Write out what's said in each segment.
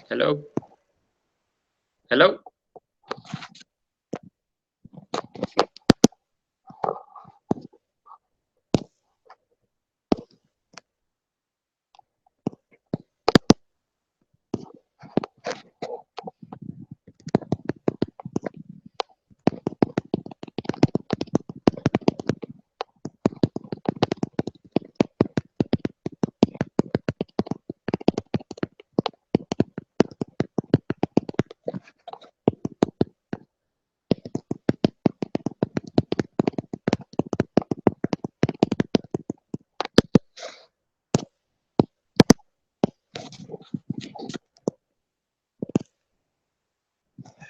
Hello? Hello?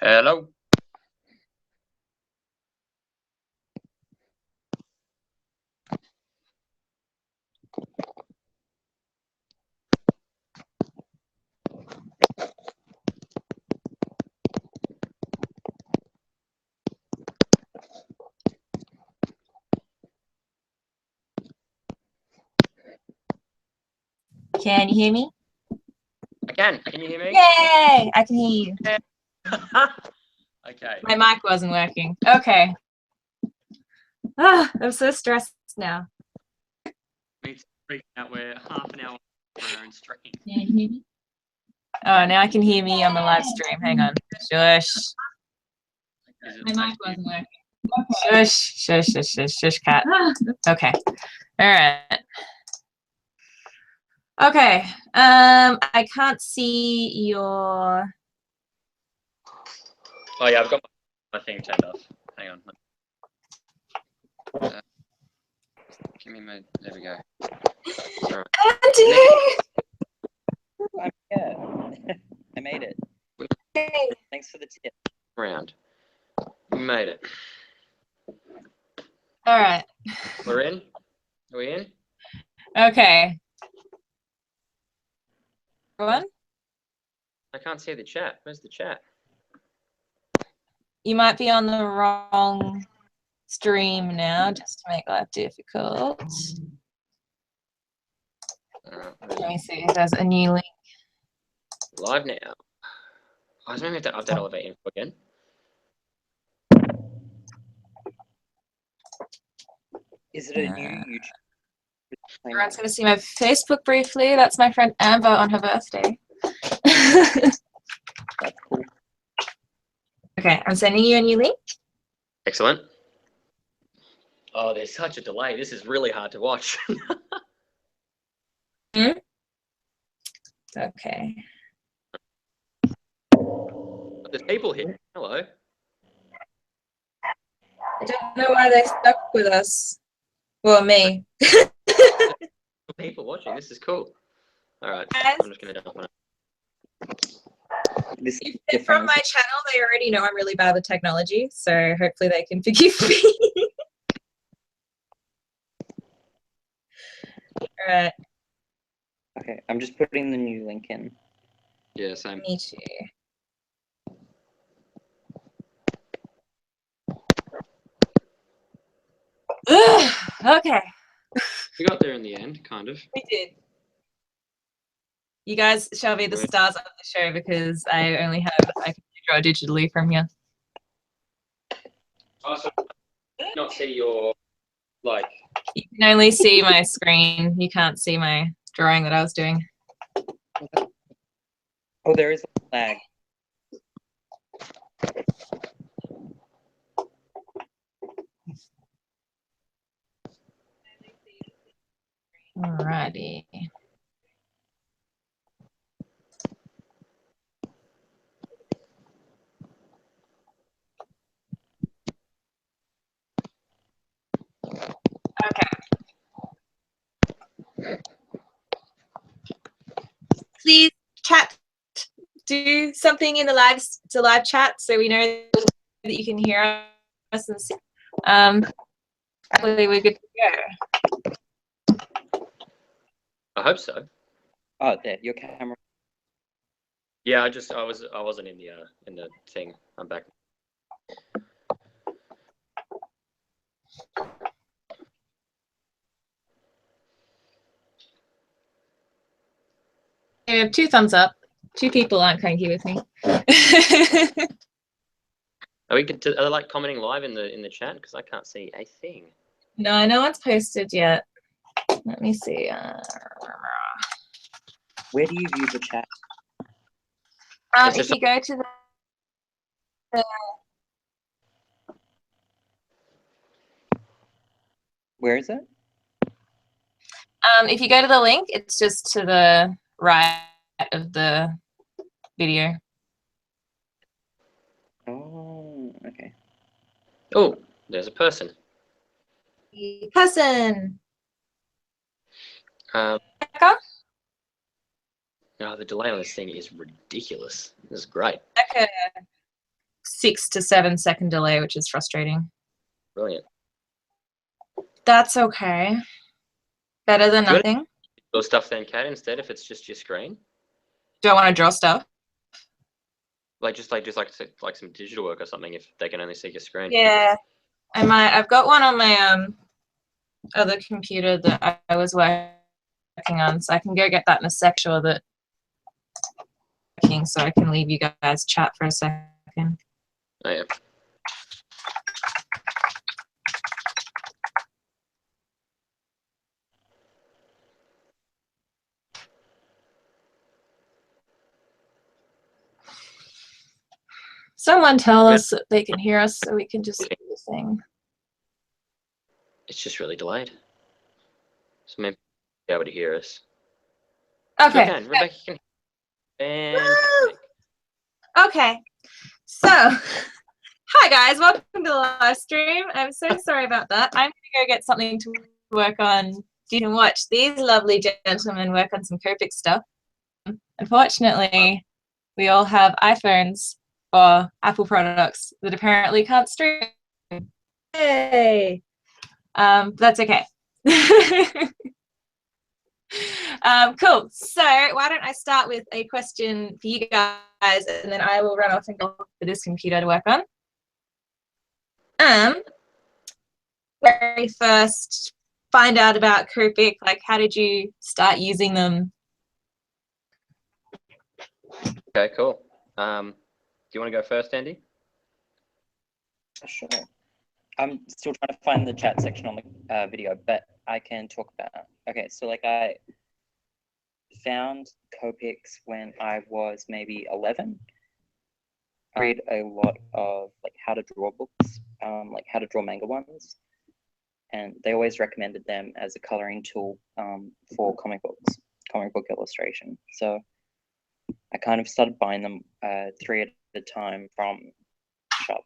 Hello? Can you hear me? I can. Can you hear me? Yay! I can hear you. Okay. My mic wasn't working. Okay. I'm so stressed now. Me too, freaking out. We're half an hour for our own stream. Can you hear me? Oh, now I can hear me on the live stream. Hang on. Shush. My mic wasn't working. Okay. Shush, cat. Okay. All right. Okay. I can't see your. Oh yeah, I've got my thing turned off. Hang on. Give me my. There we go. Sorry. Andy! I'm here. I made it. Thanks for the tip. Round. We made it. All right. We're in. Are we in? Okay. Everyone? I can't see the chat. Where's the chat? You might be on the wrong stream now, just to make life difficult. Let me see if there's a new link. Live now. I was maybe have to update all of our info again. Is it a new YouTube? Everyone's going to see my Facebook briefly. That's my friend Amber on her birthday. That's cool. Okay, I'm sending you a new link. Excellent. Oh, there's such a delay. This is really hard to watch. Okay. There's people here. Hello. I don't know why they stuck with us. Well, me. People watching. This is cool. All right. Guys, I'm just going to jump on it. This if is they're from different. my channel, they already know I'm really bad with technology, so hopefully they can forgive me. All right. Okay, I'm just putting the new link in. Yeah, same. Me too. Okay. We got there in the end, kind of. We did. You guys shall be the stars of the show because I can draw digitally from here. Oh, so not see your, like... You can only see my screen. You can't see my drawing that I was doing. Oh, there is a lag. Alrighty. Okay. Please chat. Do something in the live chat so we know that you can hear us and see. Hopefully we're good to go. I hope so. Oh, there, your camera. Yeah, I wasn't in the thing. I'm back. We have 2 thumbs up, 2 people aren't cranky with me. Are they like commenting live in the chat? Because I can't see a thing. No, no one's posted yet. Let me see. Where do you view the chat? If you go to the Where is it? if you go to the link, it's just to the right of the video. Oh, okay. Oh, there's a person. Person. Oh, Becca? the delay on this thing is ridiculous. This is great. Like a 6 to 7 second delay, which is frustrating. Brilliant. That's okay. Better than Good. nothing. Draw stuff then, Kat, instead if it's just your screen. Do I want to draw stuff? Like just like some digital work or something if they can only see your screen. Yeah. I've got one on my other computer that I was working on, so I can go get that in a sec. Sure that so I can leave you guys chat for a second. Oh yeah. Someone tell us that they can hear us so we can just do the thing. It's just really delayed. So maybe be able to hear us. Okay. You can. Rebecca can hear. Fantastic. Okay. So, hi guys, welcome to the live stream. I'm so sorry about that. I'm gonna go get something to work on. You can watch these lovely gentlemen work on some Copic stuff. Unfortunately, we all have iPhones or Apple products that apparently can't stream. Hey, that's okay. Cool. So why don't I start with a question for you guys, and then I will run off and go for this computer to work on. Very first, find out about Copic. Like, how did you start using them? Okay, cool. Do you want to go first, Andy? Sure. I'm still trying to find the chat section on the video, but I can talk about it. Okay, so like I found Copics when I was maybe 11. I read a lot of like how to draw books, like how to draw manga ones, and they always recommended them as a coloring tool for comic book illustration. So I kind of started buying them 3 at a time from shop.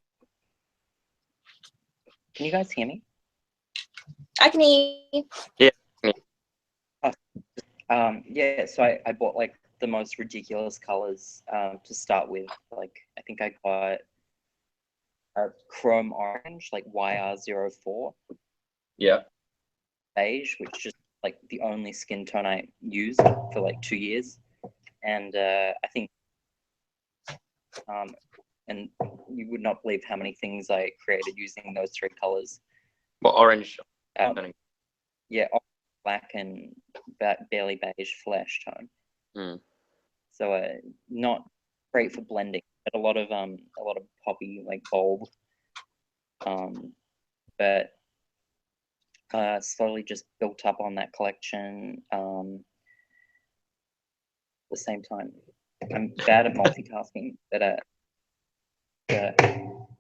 Can you guys hear me? I can hear you. Yeah. Yeah, so I bought like the most ridiculous colors to start with. Like I think I got a chrome orange, like YR04. Yeah. Beige, which is just like the only skin tone I used for like 2 years. And I think, and you would not believe how many things I created using those 3 colors. Well, orange. Yeah, black and barely beige flesh tone. Mm. So not great for blending, but a lot of poppy, like bold. But slowly just built up on that collection. At the same time, I'm bad at multitasking, but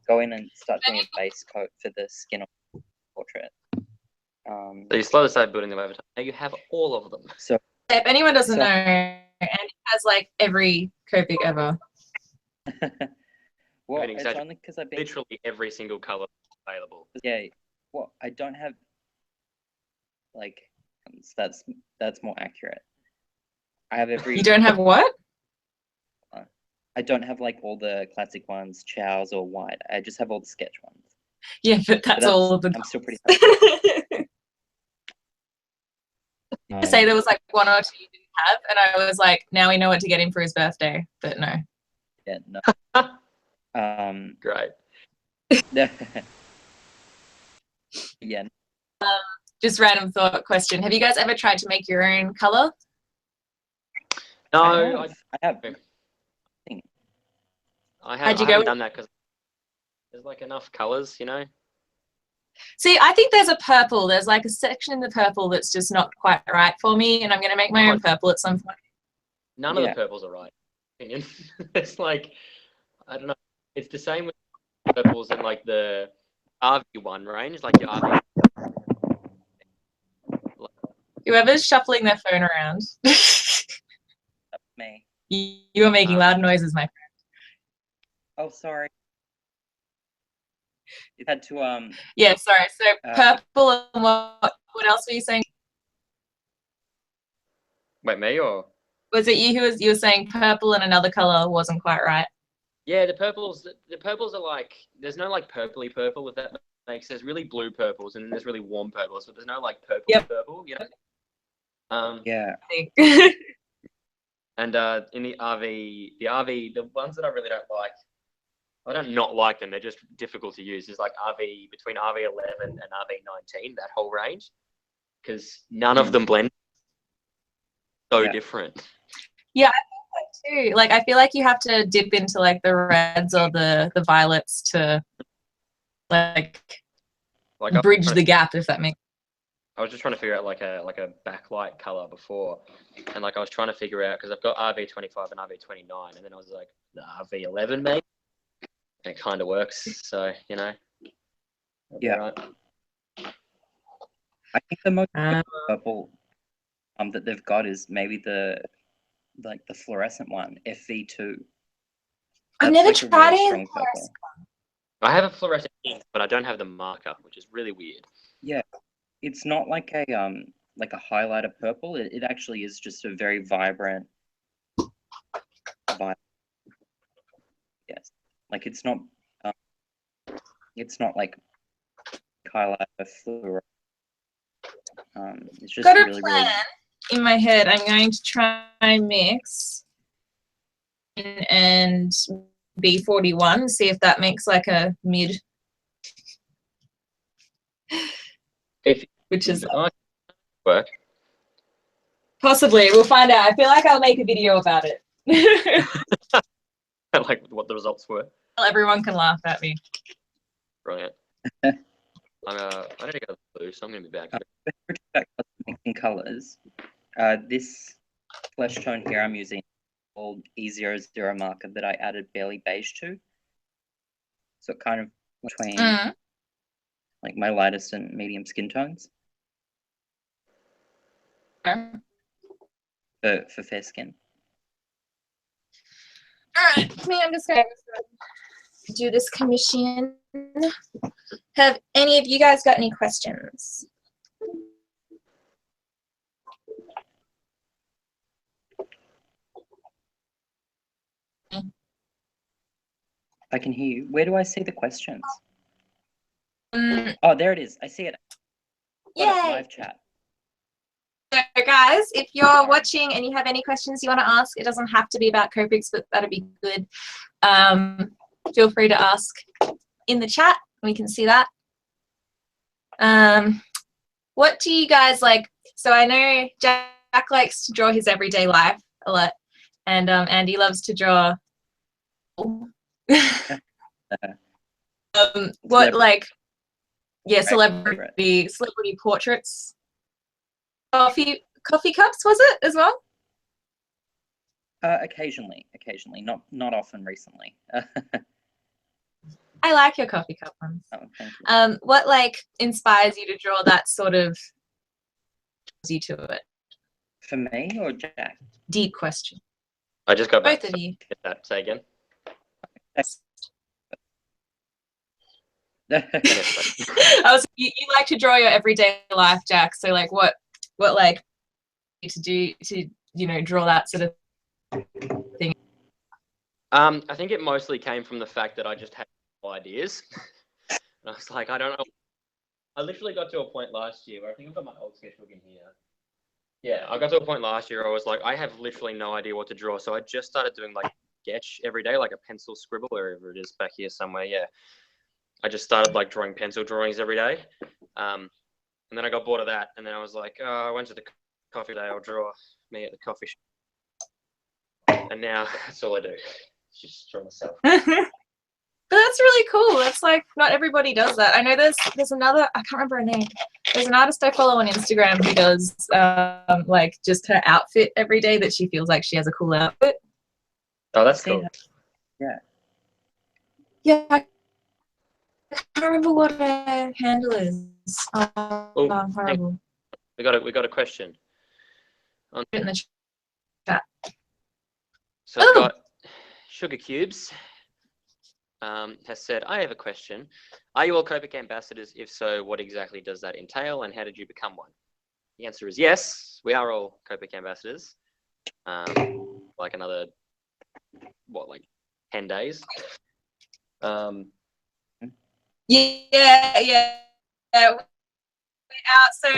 go in and start doing a base coat for the skin of the portrait. So you slowly start building them over time. Now you have all of them. So If anyone doesn't know, Andy has like every Copic ever. well, it's only because I've been literally every single color available. Yeah, well, I don't have like that's more accurate. I have every. You don't have what? I don't have like all the classic ones, chows or white. I just have all the sketch ones. Yeah, but that's all of them. I'm still pretty. I say there was like 1 or 2 you didn't have, and I was like, now we know what to get him for his birthday, but no. Yeah, no. Great. Yeah. Just random thought question. Have you guys ever tried to make your own color? No, I have. I How'd you haven't go? done that because there's like enough colors, you know. See, I think there's a purple. There's like a section in the purple that's just not quite right for me, and I'm going to make my own purple at some point. None of the purples are right, in my opinion. It's like, I don't know. It's the same with purples in like the RV1 range, like your RV. Whoever's shuffling their phone around, Me. you are making loud noises, my friend. Oh, sorry. You had to Yeah, sorry. So purple and what else were you saying? Wait, me or? Was it you who were saying purple and another color wasn't quite right? Yeah, the purples are like, there's no like purpley purple, if that makes sense. There's really blue purples and then there's really warm purples, but there's no like purple purple, you know? yeah. And in the RV, the ones that I really don't like, I don't not like them, they're just difficult to use. It's like between RV11 and RV19, that whole range, because none of them blend so different. Yeah, I think so too. Like, I feel like you have to dip into like the reds or the violets to like bridge the gap, if that makes. I was just trying to figure out like a backlight color before, and like I was trying to figure out because I've got RV25 and RV29, and then I was like the RV11 maybe. And it kind of works, so you know. Yeah. Right. I think the most purple that they've got is maybe the fluorescent one, FV2. I've never like tried really it. purple. I have a fluorescent ink, but I don't have the marker, which is really weird. Yeah, it's not like a highlighter purple. It actually is just a very vibrant. Yes, like it's not like highlighter fluor. It's just Got a really plan in my head. I'm going to try and mix and B41, see if that makes like a mid. Which is work. Possibly, we'll find out. I feel like I'll make a video about it. Like what the results were. Everyone can laugh at me. Brilliant. I need to go blue, so I'm gonna be back. Mixing colors. This flesh tone here I'm using called E00 marker that I added barely beige to. So kind of between like my lightest and medium skin tones. For fair skin. Alright, me, I'm just gonna do this commission. Have any of you guys got any questions? I can hear you. Where do I see the questions? Oh, there it is. I see it. Yay! Live chat. So guys, if you're watching and you have any questions you want to ask, it doesn't have to be about Copics, but that'd be good. Feel free to ask in the chat. We can see that. What do you guys like? So I know Jack likes to draw his everyday life a lot, and Andy loves to draw. What like? Yeah, celebrity portraits. Coffee cups, was it as well? Occasionally, not often recently. I like your coffee cup ones. Oh, thank you. What like inspires you to draw that sort of you to it? For me or Jack? Deep question. I just got back. Both of you. Get that. Say again. You like to draw your everyday life, Jack. So like what like to do to draw that sort of thing? I think it mostly came from the fact that I just had no ideas. And I was like, I don't know. I literally got to a point last year where I think I've got my old sketchbook in here. Yeah, I got to a point last year where I was like, I have literally no idea what to draw. So I just started doing like sketch every day, like a pencil scribble, wherever it is back here somewhere. Yeah. I just started like drawing pencil drawings every day. And then I got bored of that. And then I was like, I went to the coffee day, I'll draw me at the coffee shop. And now that's all I do. Just draw myself. But that's really cool. That's like not everybody does that. I know there's another, I can't remember her name. There's an artist I follow on Instagram who does like just her outfit every day that she feels like she has a cool outfit. Oh, that's cool. Yeah. Yeah, I can't remember what her handle is. Oh, horrible. We got a question. In the chat. So I've got Sugar Cubes. Has said, I have a question. Are you all Copic ambassadors? If so, what exactly does that entail and how did you become one? The answer is yes, we are all Copic ambassadors. Like another, like 10 days? Yeah. So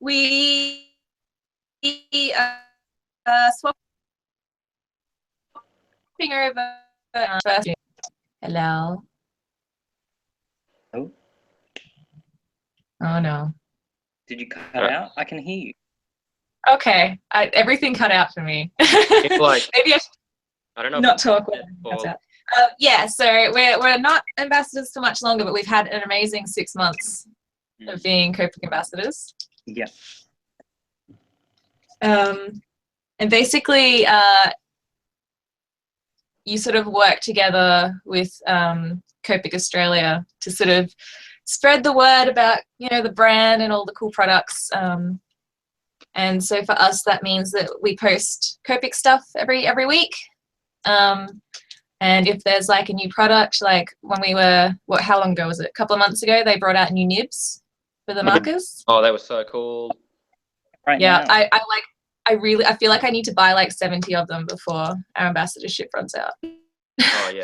we swapping over first. Hello. Oh. Oh no. Did you cut out? I can hear you. Okay, everything cut out for me. Like, maybe I should I don't know. not talk when it cuts out. Yeah, so we're not ambassadors for much longer, but we've had an amazing 6 months of being Copic ambassadors. Yeah. And basically, you sort of work together with Copic Australia to sort of spread the word about, the brand and all the cool products. And so for us, that means that we post Copic stuff every week. And if there's like a new product, like when we were, how long ago was it? A couple of months ago, they brought out new nibs for the markers. Oh, they were so cool. Right yeah, now. I feel like I need to buy like 70 of them before our ambassadorship runs out. Oh yeah,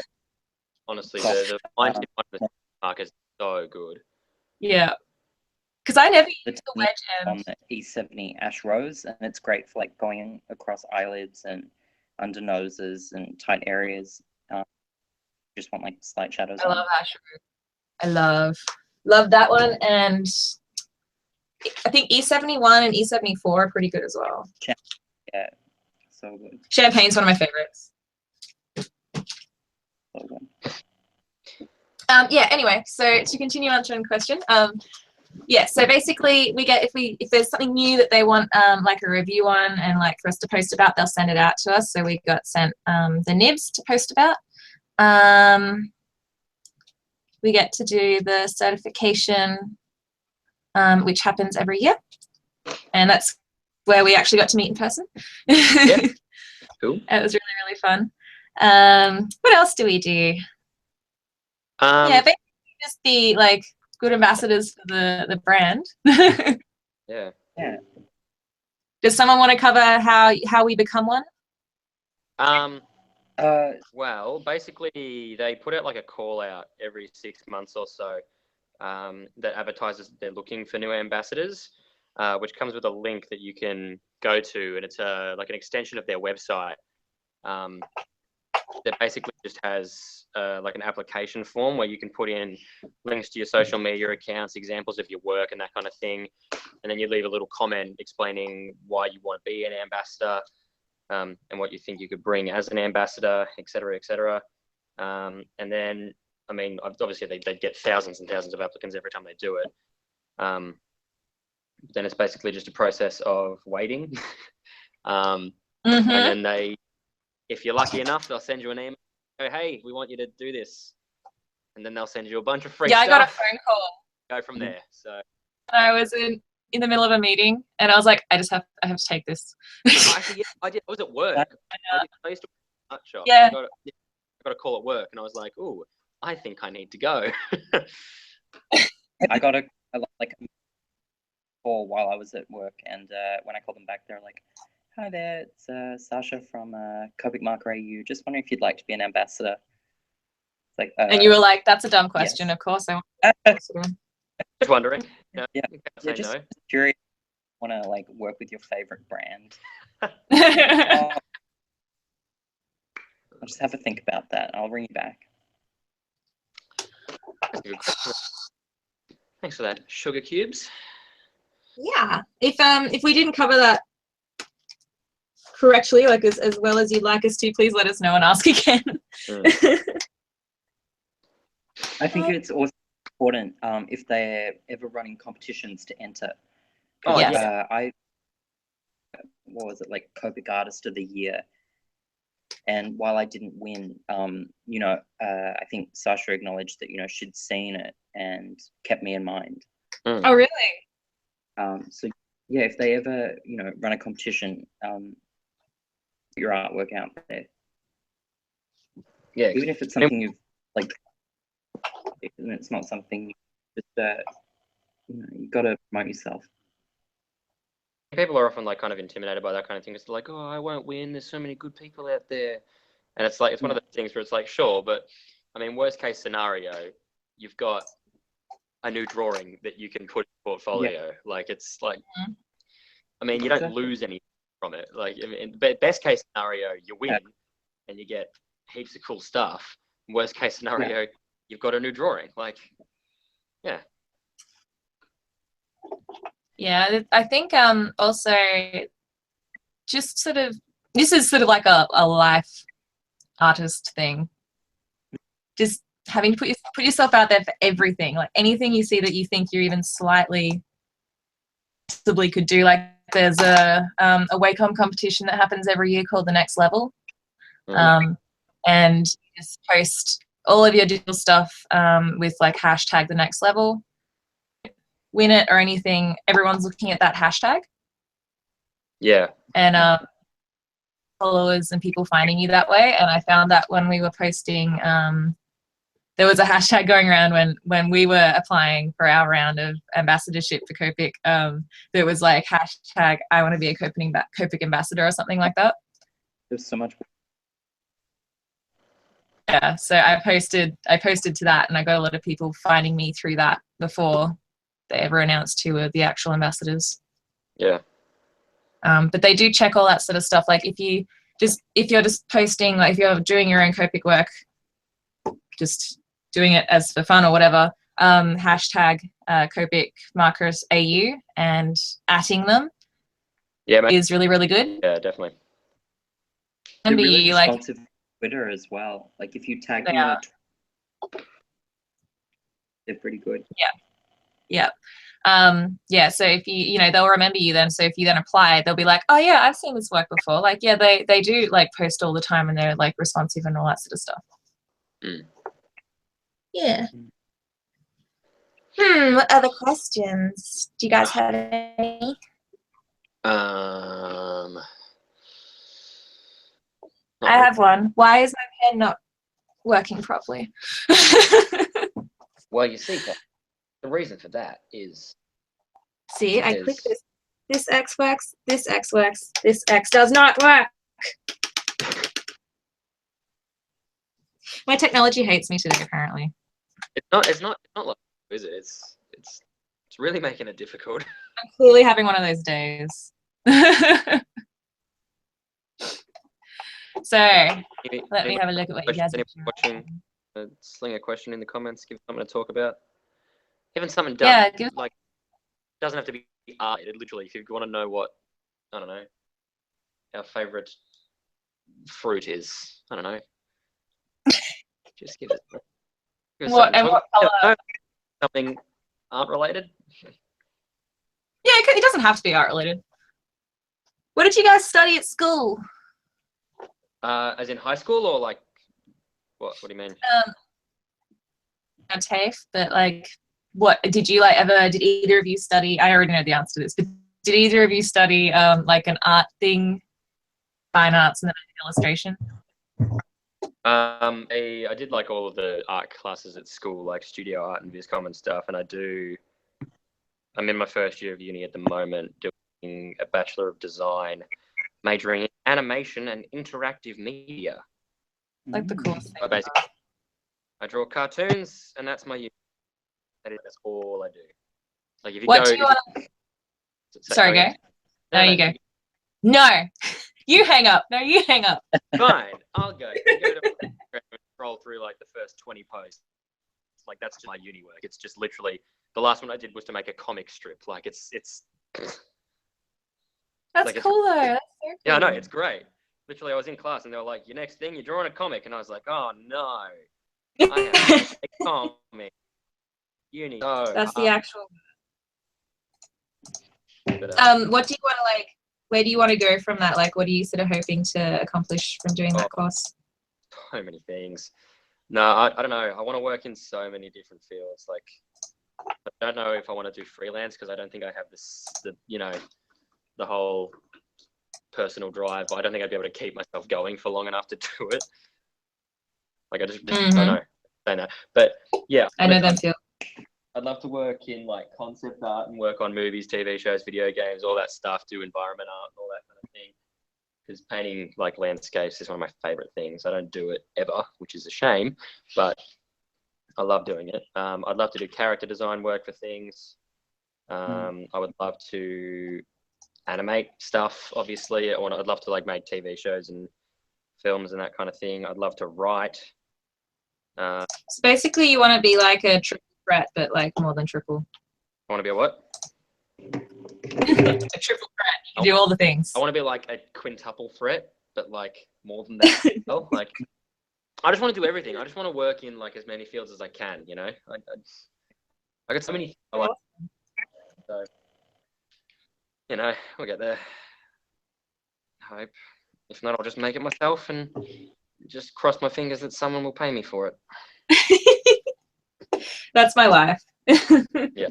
honestly, the one of the markers is so good. Yeah, because I never used the wedge on the E70 Ash Rose, and it's great for like going across eyelids and under noses and tight areas. Just want like slight shadows. I love Ash Rose. I love that one, and I think E71 and E74 are pretty good as well. Yeah, so good. Champagne's one of my favorites. So good. Yeah, anyway, so to continue answering the question, yeah, so basically we get, if there's something new that they want like a review on and like for us to post about, they'll send it out to us. So we got sent the nibs to post about. We get to do the certification, which happens every year. And that's where we actually got to meet in person. Yeah, cool. It was really, really fun. What else do we do? Yeah, basically just be like good ambassadors for the brand. Yeah. Does someone want to cover how we become one? Well, basically they put out like a call out every 6 months or so that advertises they're looking for new ambassadors, which comes with a link that you can go to, and it's like an extension of their website that basically just has like an application form where you can put in links to your social media accounts, examples of your work and that kind of thing, and then you leave a little comment explaining why you want to be an ambassador. And what you think you could bring as an ambassador, et cetera, et cetera. And then, I mean, obviously they get thousands and thousands of applicants every time they do it. Then it's basically just a process of waiting. And then if you're lucky enough, they'll send you an email. Go, hey, we want you to do this. And then they'll send you a bunch of free stuff. Yeah, I got a phone call. Go from there. So I was in the middle of a meeting, and I was like, I have to take this. Actually, yeah, I did. I was at work. I used to work shop. Yeah. I got a call at work, and I was like, "Oh, I think I need to go." I got a call while I was at work, and when I called them back, they're like, "Hi there, it's Sasha from Copic Marker AU. Just wondering if you'd like to be an ambassador." It's like, and you were like, "That's a dumb question. Yes. Of course, I want." Just wondering. No, yeah, just no. curious. Want to like work with your favorite brand? Yeah, I'll just have a think about that. I'll ring you back. That's a good question. Thanks for that, Sugar Cubes. if we didn't cover that correctly, like as well as you'd like us to, please let us know and ask again. I think it's also important if they're ever running competitions to enter. Oh, Yes. yeah. What was it, like Copic Artist of the Year? And while I didn't win, I think Sasha acknowledged that, she'd seen it and kept me in mind. Oh, really? So yeah, if they ever, run a competition, put your artwork out there. Yeah. Even if it's something you've like, and it's not something you just, you got to promote yourself. People are often like kind of intimidated by that kind of thing. It's like, oh, I won't win. There's so many good people out there. And it's like, it's one of those things where it's like, sure, but I mean, worst case scenario, you've got a new drawing that you can put in your portfolio. Like, it's like, I mean, you don't lose anything from it. Like, I mean, best case scenario, you win and you get heaps of cool stuff. Worst case scenario, you've got a new drawing. Like, yeah. Yeah, I think also just sort of, this is sort of like a life artist thing. Just having to put yourself out there for everything, like anything you see that you think you're even slightly possibly could do. Like there's a Wacom competition that happens every year called The Next Level, and you just post all of your digital stuff with like hashtag The Next Level. Win it or anything, everyone's looking at that hashtag. Yeah. And followers and people finding you that way. And I found that when we were posting, there was a hashtag going around when we were applying for our round of ambassadorship for Copic. There was like hashtag I want to be a Copic ambassador or something like that. There's so much. Yeah, so I posted to that, and I got a lot of people finding me through that before they ever announced who were the actual ambassadors. Yeah. But they do check all that sort of stuff. Like if you're just posting, like if you're doing your own Copic work, just doing it as for fun or whatever, hashtag Copic markers AU and @ing them is really, really good. Yeah, definitely. And be really responsive like Twitter as well. Like if you tag them on they're pretty good. Yeah. So if you they'll remember you then. So if you then apply, they'll be like, oh yeah, I've seen this work before. Like, yeah, they do like post all the time and they're like responsive and all that sort of stuff. Yeah. What other questions? Do you guys have any? I have one. Why is my pen not working properly? Well, you see, the reason for that is... See, I click this. This X works, this X works, this X does not work. My technology hates me today, apparently. It's not like, is it? It's really making it difficult. I'm clearly having one of those days. So, let me have a look at what you guys are watching. Sling a question in the comments, give something to talk about. Even something done. Yeah, like, it doesn't have to be art. Literally, if you want to know what, I don't know, our favorite fruit is, I don't know. Just give it. What color? Something art related. Yeah, it doesn't have to be art related. What did you guys study at school? As in high school or like what? What do you mean? TAFE, but like, what did you like ever? Did either of you study? I already know the answer to this, but did either of you study like an art thing, fine arts, and then illustration? I did like all of the art classes at school, like studio art and viscom and stuff, and I'm in my first year of uni at the moment, doing a Bachelor of Design, majoring in animation and interactive media. Like the coolest thing. So basically, I draw cartoons, and that's my uni. That's all I do. Like if you go. Sorry, go. No, you go. No, you hang up. No, you hang up. Fine, I'll go. You go to scroll through like the first 20 posts. Like that's just my uni work. It's just literally the last one I did was to make a comic strip. Like it's. That's Like, cool though. That's so cool. yeah, I know, it's great. Literally, I was in class and they were like, "Your next thing, you're drawing a comic," and I was like, "Oh no, I have to make a comic." Uni. So That's the actual. but, What do you want to like? Where do you want to go from that? Like, what are you sort of hoping to accomplish from doing that course? so many things. No, I don't know. I want to work in so many different fields. Like, I don't know if I want to do freelance because I don't think I have the whole personal drive. I don't think I'd be able to keep myself going for long enough to do it. Like, I just don't know. Saying that, but yeah, I know them feel. I'd love to work in like concept art and work on movies, TV shows, video games, all that stuff. Do environment art and all that kind of thing. Because painting like landscapes is one of my favorite things. I don't do it ever, which is a shame, but I love doing it. I'd love to do character design work for things. I would love to animate stuff, obviously. I'd love to like make TV shows and films and that kind of thing. I'd love to write. So basically, you want to be like a triple threat, but like more than triple. I want to be a what? A triple threat. You can do all the things. I want to be like a quintuple threat, but like more than that. Well, like I just want to do everything. I just want to work in like as many fields as I can. You know, I got so many things I like. So, you know, we'll get there. I hope. If not, I'll just make it myself and just cross my fingers that someone will pay me for it. That's my life. Yeah.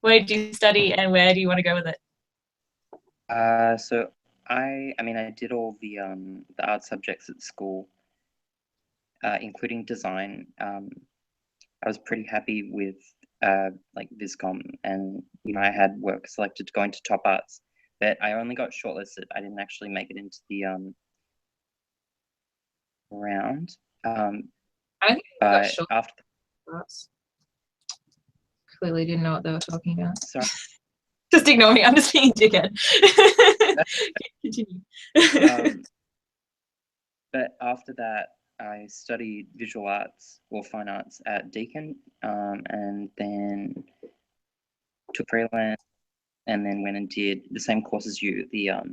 Where did you study and where do you want to go with it? So I mean, I did all the art subjects at school, including design. I was pretty happy with like Viscom, and you know, I had work selected to go into top arts, but I only got shortlisted. I didn't actually make it into the round. I think I got short. After Clearly didn't know what they were talking about. Sorry. Just ignore me. I'm just being a dickhead. Continue. But after that, I studied visual arts or fine arts at Deakin, and then took freelance, and then went and did the same course as you, the at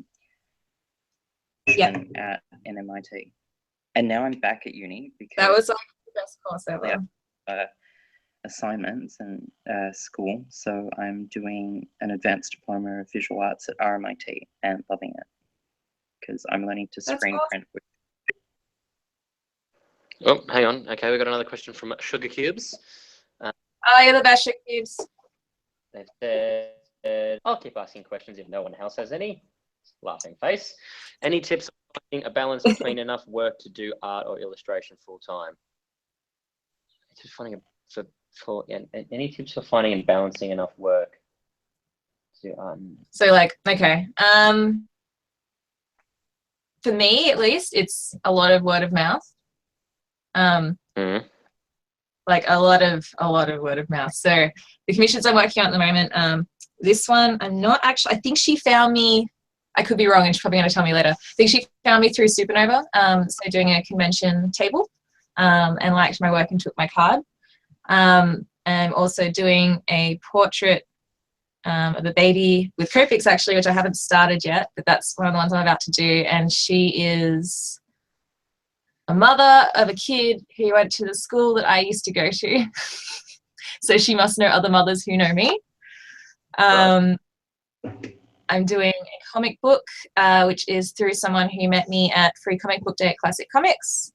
NMIT. And now I'm back at uni because that was like the best course ever. Assignments and school, so I'm doing an advanced diploma of visual arts at RMIT and loving it because I'm learning to screen print. Oh, hang on. Okay, we got another question from Sugar Cubes. Oh, you're the best, Sugar Cubes. They said, "I'll keep asking questions if no one else has any." Laughing face. Any tips on finding a balance between enough work to do art or illustration full time? Just finding any tips for finding and balancing enough work to So like, okay, for me at least, it's a lot of word of mouth. Like a lot of word of mouth. So the commissions I'm working on at the moment, this one I'm not actually. I think she found me. I could be wrong, and she's probably going to tell me later. I think she found me through Supernova. So doing a convention table, and liked my work and took my card. I'm also doing a portrait of a baby with Copics actually, which I haven't started yet, but that's one of the ones I'm about to do. And she is a mother of a kid who went to the school that I used to go to. So she must know other mothers who know me. I'm doing a comic book, which is through someone who met me at Free Comic Book Day at Classic Comics.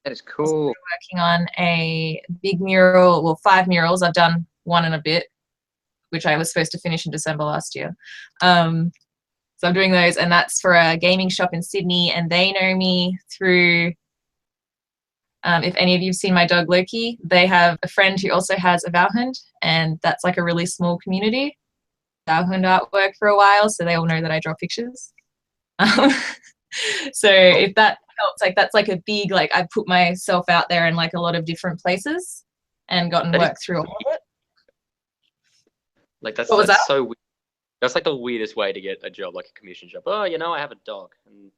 That is cool. Working on a big mural, well, 5 murals. I've done 1 and a bit, which I was supposed to finish in December last year. So I'm doing those, and that's for a gaming shop in Sydney, and they know me through, if any of you have seen my dog Loki, they have a friend who also has a Valhund, and that's like a really small community. Valhund artwork for a while, so they all know that I draw pictures. So if that helps, like that's like a big, like I put myself out there in like a lot of different places and gotten work through all of it. Like that's that? So weird. That's like the weirdest way to get a job, like a commission job. Oh, you know, I have a dog. And,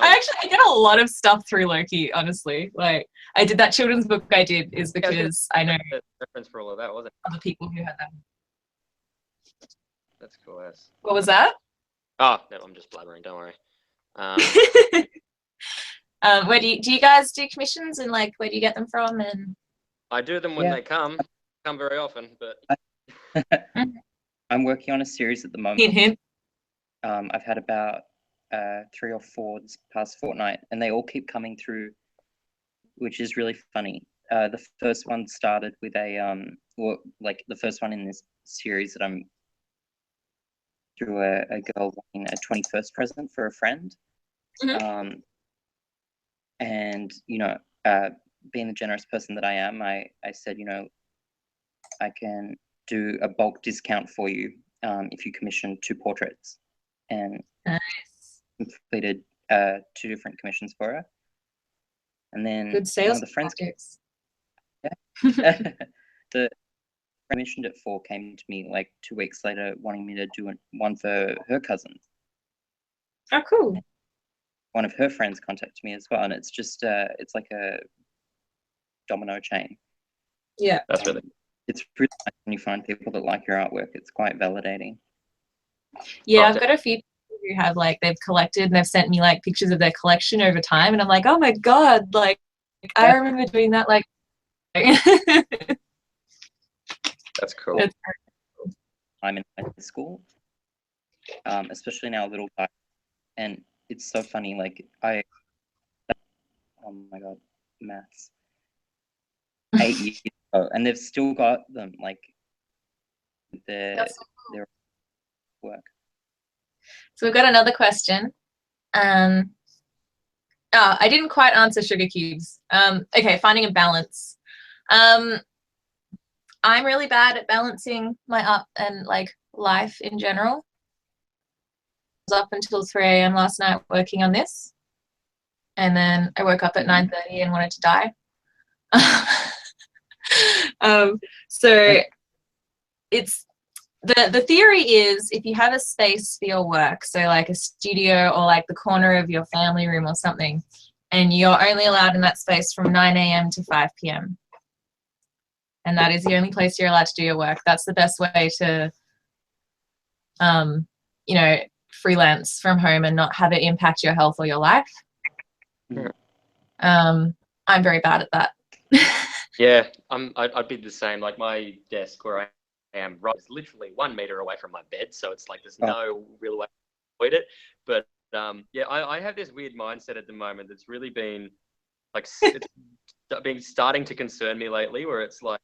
I get a lot of stuff through Loki, honestly. Like I did that children's book I did is because I know the reference for all of that, wasn't it? other people who had that. That's cool. That's... What was that? Oh, no, I'm just blabbering. Don't worry. Where do you guys do commissions, and like where do you get them from? And I do them when they come very often, but I'm working on a series at the moment. hint, hint. I've had about 3 or 4 this past fortnight, and they all keep coming through, which is really funny. The first one started with or like the first one in this series that I'm through a girl wanting a 21st present for a friend. Mm-hmm. And, you know, being the generous person that I am, I said, you know, I can do a bulk discount for you if you commission 2 portraits. And Nice. completed 2 different commissions for her. And then Good sales one of the friends, tactics. the I mentioned it for came to me like 2 weeks later wanting me to do one for her cousin. Oh, cool. One of her friends contacted me as well, and it's just it's like a domino chain. Yeah, that's really... It's really nice when you find people that like your artwork. It's quite validating. yeah. I've got a few people who have like they've collected and they've sent me like pictures of their collection over time, and I'm like, oh my god, like I remember doing that. Like, That's cool. It's I'm in high school, especially now, little guy, and it's so funny. Like oh my god, maths. 8 years ago, and they've still got them, like their work. So we've got another question. I didn't quite answer sugar cubes. Okay, finding a balance. I'm really bad at balancing my art and like life in general. I was up until 3 a.m. last night working on this, and then I woke up at 9:30 and wanted to die. So it's the theory is if you have a space for your work, so like a studio or like the corner of your family room or something, and you're only allowed in that space from 9 a.m. to 5 p.m. and that is the only place you're allowed to do your work, that's the best way to you know, freelance from home and not have it impact your health or your life. I'm very bad at that. Yeah, I'd be the same. Like my desk where I am right is literally 1 meter away from my bed, so it's like there's no real way to avoid it. But yeah, I have this weird mindset at the moment that's really been like it's been starting to concern me lately, where it's like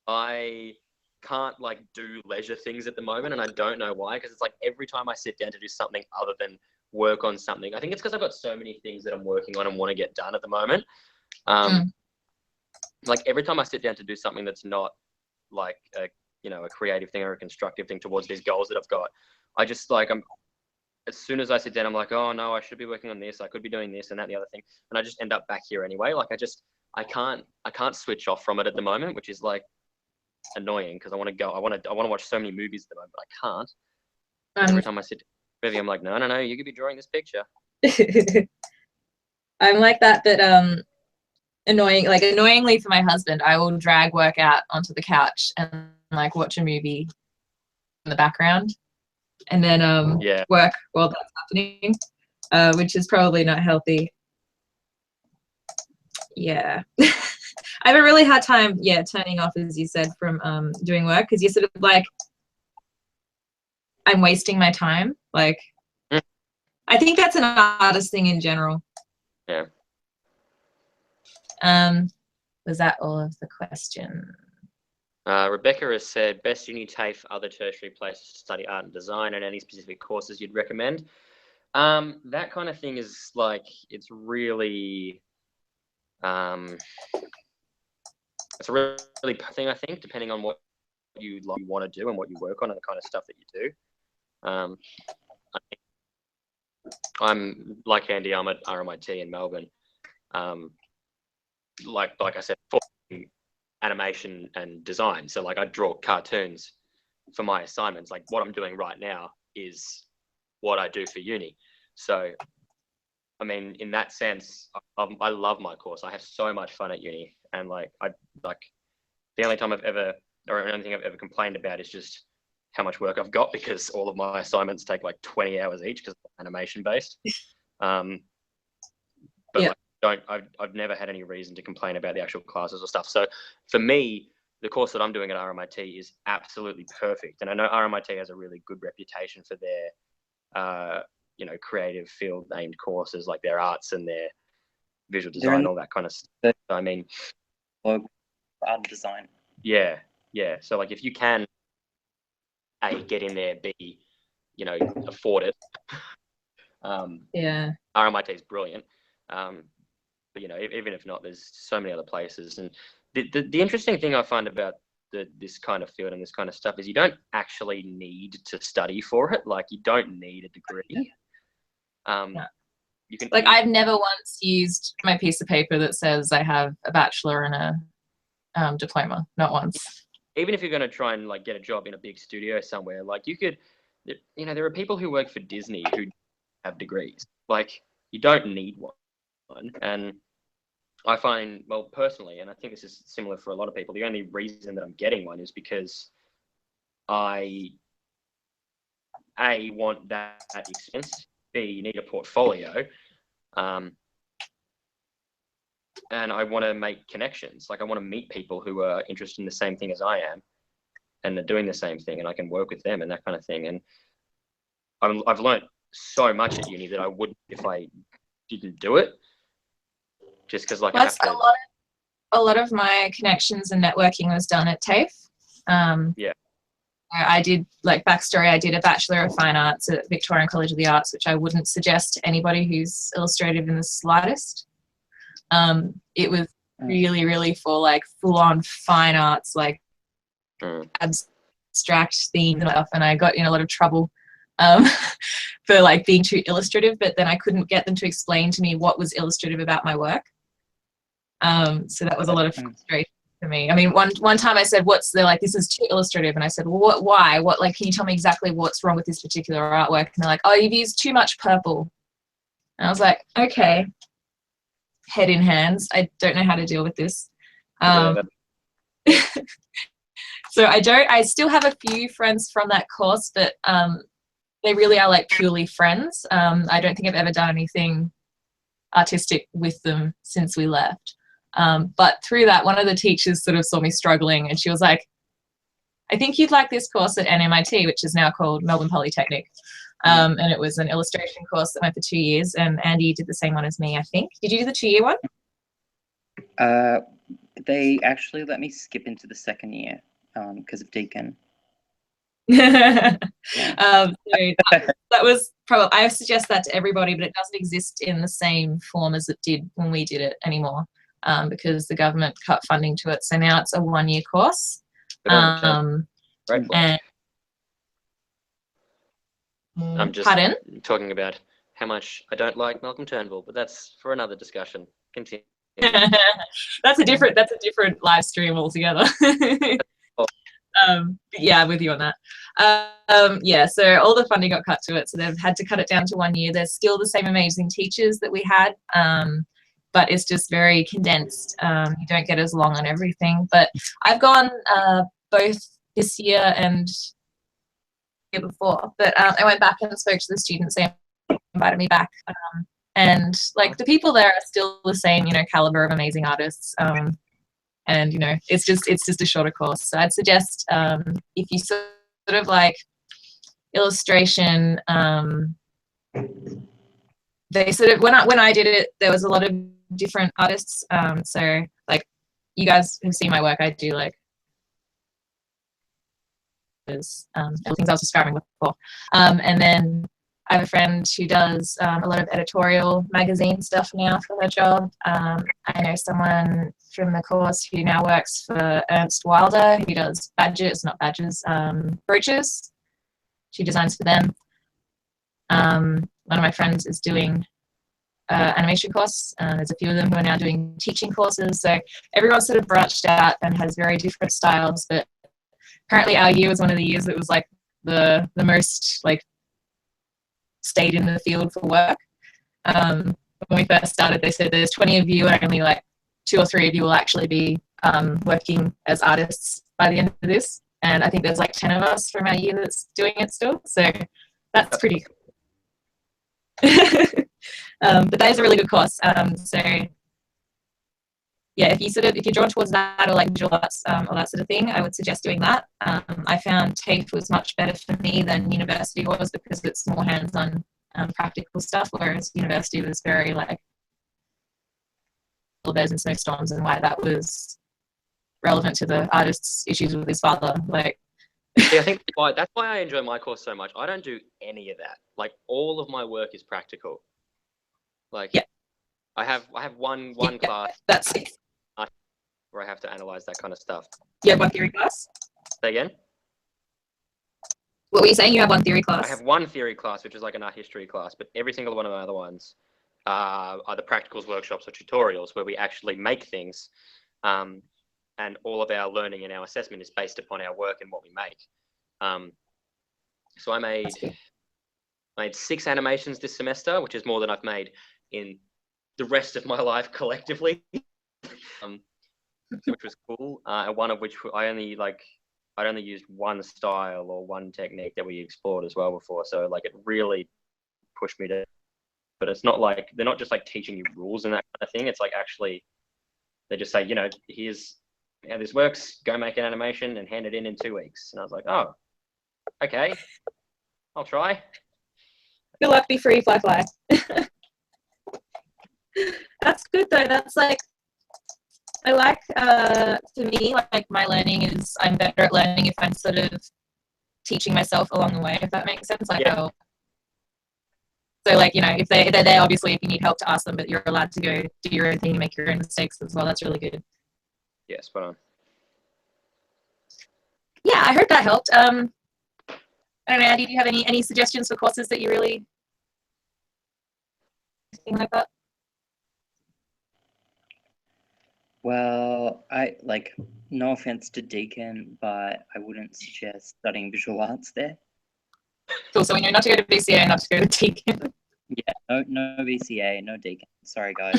I can't like do leisure things at the moment, and I don't know why, because it's like every time I sit down to do something other than work on something, I think it's because I've got so many things that I'm working on and want to get done at the moment. Like every time I sit down to do something that's not like a, you know, a creative thing or a constructive thing towards these goals that I've got, I just like as soon as I sit down, I'm like, oh no, I should be working on this. I could be doing this and that and the other thing, and I just end up back here anyway. Like I can't switch off from it at the moment, which is like annoying because I want to watch so many movies at the moment, but I can't. And every time I sit down, I'm like, no, you could be drawing this picture. I'm like that, but annoyingly for my husband, I will drag work out onto the couch and like watch a movie in the background, and then work while that's happening, which is probably not healthy. Yeah. I have a really hard time, turning off, as you said, from doing work, because you're sort of like, I'm wasting my time. Like, I think that's an artist thing in general. Yeah. Was that all of the question? Rebecca has said, best uni TAFE, other tertiary places to study art and design, and any specific courses you'd recommend. That kind of thing is like, it's really, it's a really thing, I think, depending on what you want to do and what you work on and the kind of stuff that you do. I'm like Andy, I'm at RMIT in Melbourne. Like I said, for animation and design. So like I draw cartoons for my assignments. Like what I'm doing right now is what I do for uni. So, I mean, in that sense, I love my course. I have so much fun at uni, and the only thing I've ever complained about is just how much work I've got because all of my assignments take like 20 hours each because they're animation based. But Yeah. like, I've never had any reason to complain about the actual classes or stuff. So for me, the course that I'm doing at RMIT is absolutely perfect. And I know RMIT has a really good reputation for their, you know, creative field aimed courses, like their arts and their visual design, all that kind of stuff. So, I mean, art and design. yeah. So like if you can A, get in there, B, you know, afford it. Yeah. RMIT is brilliant. But, you know, even if not, there's so many other places. And the interesting thing I find about this kind of field and this kind of stuff is you don't actually need to study for it. Like, you don't need a degree. You can, like, I've never once used my piece of paper that says I have a bachelor and a diploma. Not once. Even if you're going to try and like get a job in a big studio somewhere, like you could, you know, there are people who work for Disney who have degrees. Like, you don't need one. And I find, well, personally, and I think this is similar for a lot of people, the only reason that I'm getting one is because I, A, want that expense, B, you need a portfolio, and I want to make connections. Like, I want to meet people who are interested in the same thing as I am and they're doing the same thing, and I can work with them and that kind of thing. And I've learned so much at uni that I wouldn't if I didn't do it. Just because, like, well, a lot of my connections and networking was done at TAFE. Yeah. I did, like, backstory, I did a Bachelor of Fine Arts at Victorian College of the Arts, which I wouldn't suggest to anybody who's illustrative in the slightest. It was really, really for, like, full-on fine arts, like, abstract themes and stuff, and I got in a lot of trouble for, like, being too illustrative, but then I couldn't get them to explain to me what was illustrative about my work. So that was a lot of frustration for me. I mean, one time I said, they're like, this is too illustrative. And I said, well, why? Like, can you tell me exactly what's wrong with this particular artwork? And they're like, oh, you've used too much purple. And I was like, okay, head in hands. I don't know how to deal with this. So I still have a few friends from that course, but they really are, like, purely friends. I don't think I've ever done anything artistic with them since we left. But through that, one of the teachers sort of saw me struggling, and she was like, I think you'd like this course at NMIT, which is now called Melbourne Polytechnic. And it was an illustration course that went for 2 years, and Andy did the same one as me, I think. Did you do the 2-year one? They actually let me skip into the second year because of Deacon. So that was probably, I suggest that to everybody, but it doesn't exist in the same form as it did when we did it anymore, because the government cut funding to it. So now it's a 1-year course. And I'm just pardon? talking about how much I don't like Malcolm Turnbull, but that's for another discussion. Continue. That's a different live stream altogether. Yeah, with you on that. Yeah, so all the funding got cut to it, so they've had to cut it down to 1 year. There's still the same amazing teachers that we had, but it's just very condensed. You don't get as long on everything. But I've gone both this year and the year before. But I went back and spoke to the students. They invited me back. And, like, the people there are still the same, you know, caliber of amazing artists. And, you know, it's just a shorter course. So I'd suggest if you sort of like illustration, they sort of, when I did it, there was a lot of different artists. So, like, you guys have seen my work. I do, like, things I was describing before. And then I have a friend who does a lot of editorial magazine stuff now for her job. I know someone from the course who now works for Ernst Wilder, who does brooches. She designs for them. One of my friends is doing animation course. There's a few of them who are now doing teaching courses. So everyone's sort of branched out and has very different styles. But apparently our year was one of the years that was, like, the most, like, stayed in the field for work. When we first started, they said there's 20 of you and only, like, 2 or 3 of you will actually be working as artists by the end of this. and I think there's like 10 of us from our year that's doing it still, so that's pretty cool. But that is a really good course. So yeah, if you're drawn towards that or like visual arts or that sort of thing, I would suggest doing that. I found TAFE was much better for me than university was because it's more hands-on practical stuff, whereas university was very like bears and snowstorms and why that was relevant to the artist's issues with his father. Like, yeah, I think that's why I enjoy my course so much. I don't do any of that. Like, all of my work is practical. Like, yeah. I have one class that's where I have to analyze that kind of stuff. You have one theory class? Say again? What were you saying? You have one theory class? I have one theory class, which is like an art history class, but every single one of my other ones are the practicals, workshops, or tutorials where we actually make things. And all of our learning and our assessment is based upon our work and what we make. So I made 6 animations this semester, which is more than I've made in the rest of my life collectively, which was cool. And one of which I'd only used one style or one technique that we explored as well before. So like it really pushed me to. But it's not like they're not just like teaching you rules and that kind of thing. It's like actually they just say, here's how this works. Go make an animation and hand it in 2 weeks. And I was like, oh, okay, I'll try. Good luck, be free, fly, fly. That's good though. That's like, I like, for me, like my learning is, I'm better at learning if I'm sort of teaching myself along the way, if that makes sense. Like, yeah. So like, if they're there, obviously, if you need help to ask them, but you're allowed to go do your own thing and make your own mistakes as well. That's really good. Yeah, spot on. Yeah, I hope that helped. I don't know, Andy, do you have any suggestions for courses that you really anything like that? Well, no offense to Deakin, but I wouldn't suggest studying visual arts there. Cool, so we know not to go to BCA, not to go to Deakin. Yeah, no BCA, no Deakin. Sorry, guys.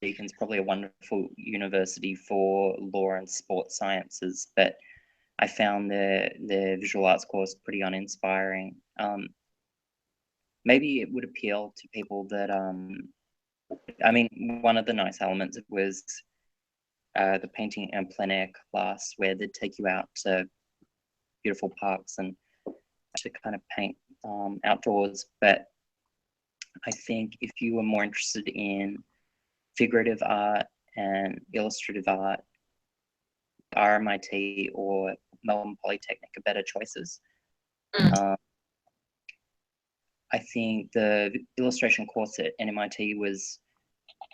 Deakin's probably a wonderful university for law and sports sciences, but I found the visual arts course pretty uninspiring. Maybe it would appeal to people that, one of the nice elements was the painting and plein air class where they'd take you out to beautiful parks and to kind of paint outdoors. But I think if you were more interested in figurative art and illustrative art, RMIT or Melbourne Polytechnic are better choices. I think the illustration course at NMIT was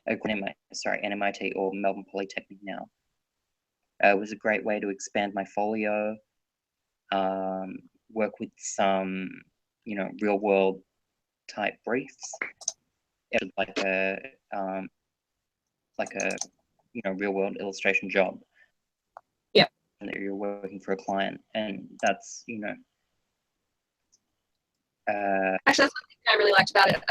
NMIT or Melbourne Polytechnic now. Was a great way to expand my folio, work with some, real world type briefs, like a real world illustration job. Yeah. And that you're working for a client, and that's Actually, that's one thing I really liked about it.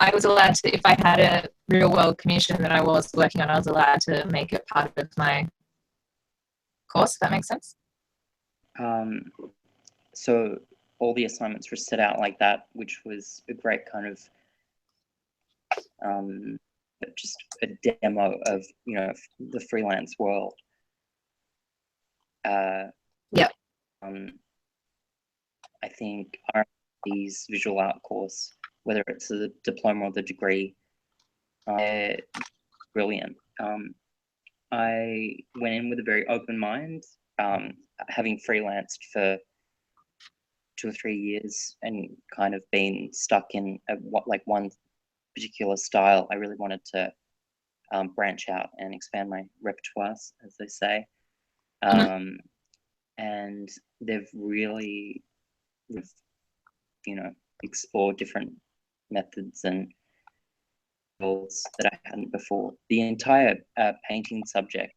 I was allowed to, if I had a real world commission that I was working on, I was allowed to make it part of my course, if that makes sense. So all the assignments were set out like that, which was a great kind of just a demo of the freelance world. Yeah. I think RMIT's visual art course, whether it's a diploma or the degree, brilliant. I went in with a very open mind, having freelanced for 2 or 3 years and kind of been stuck in one particular style. I really wanted to branch out and expand my repertoire, as they say. And they've really, explored different methods and goals that I hadn't before. The entire painting subject,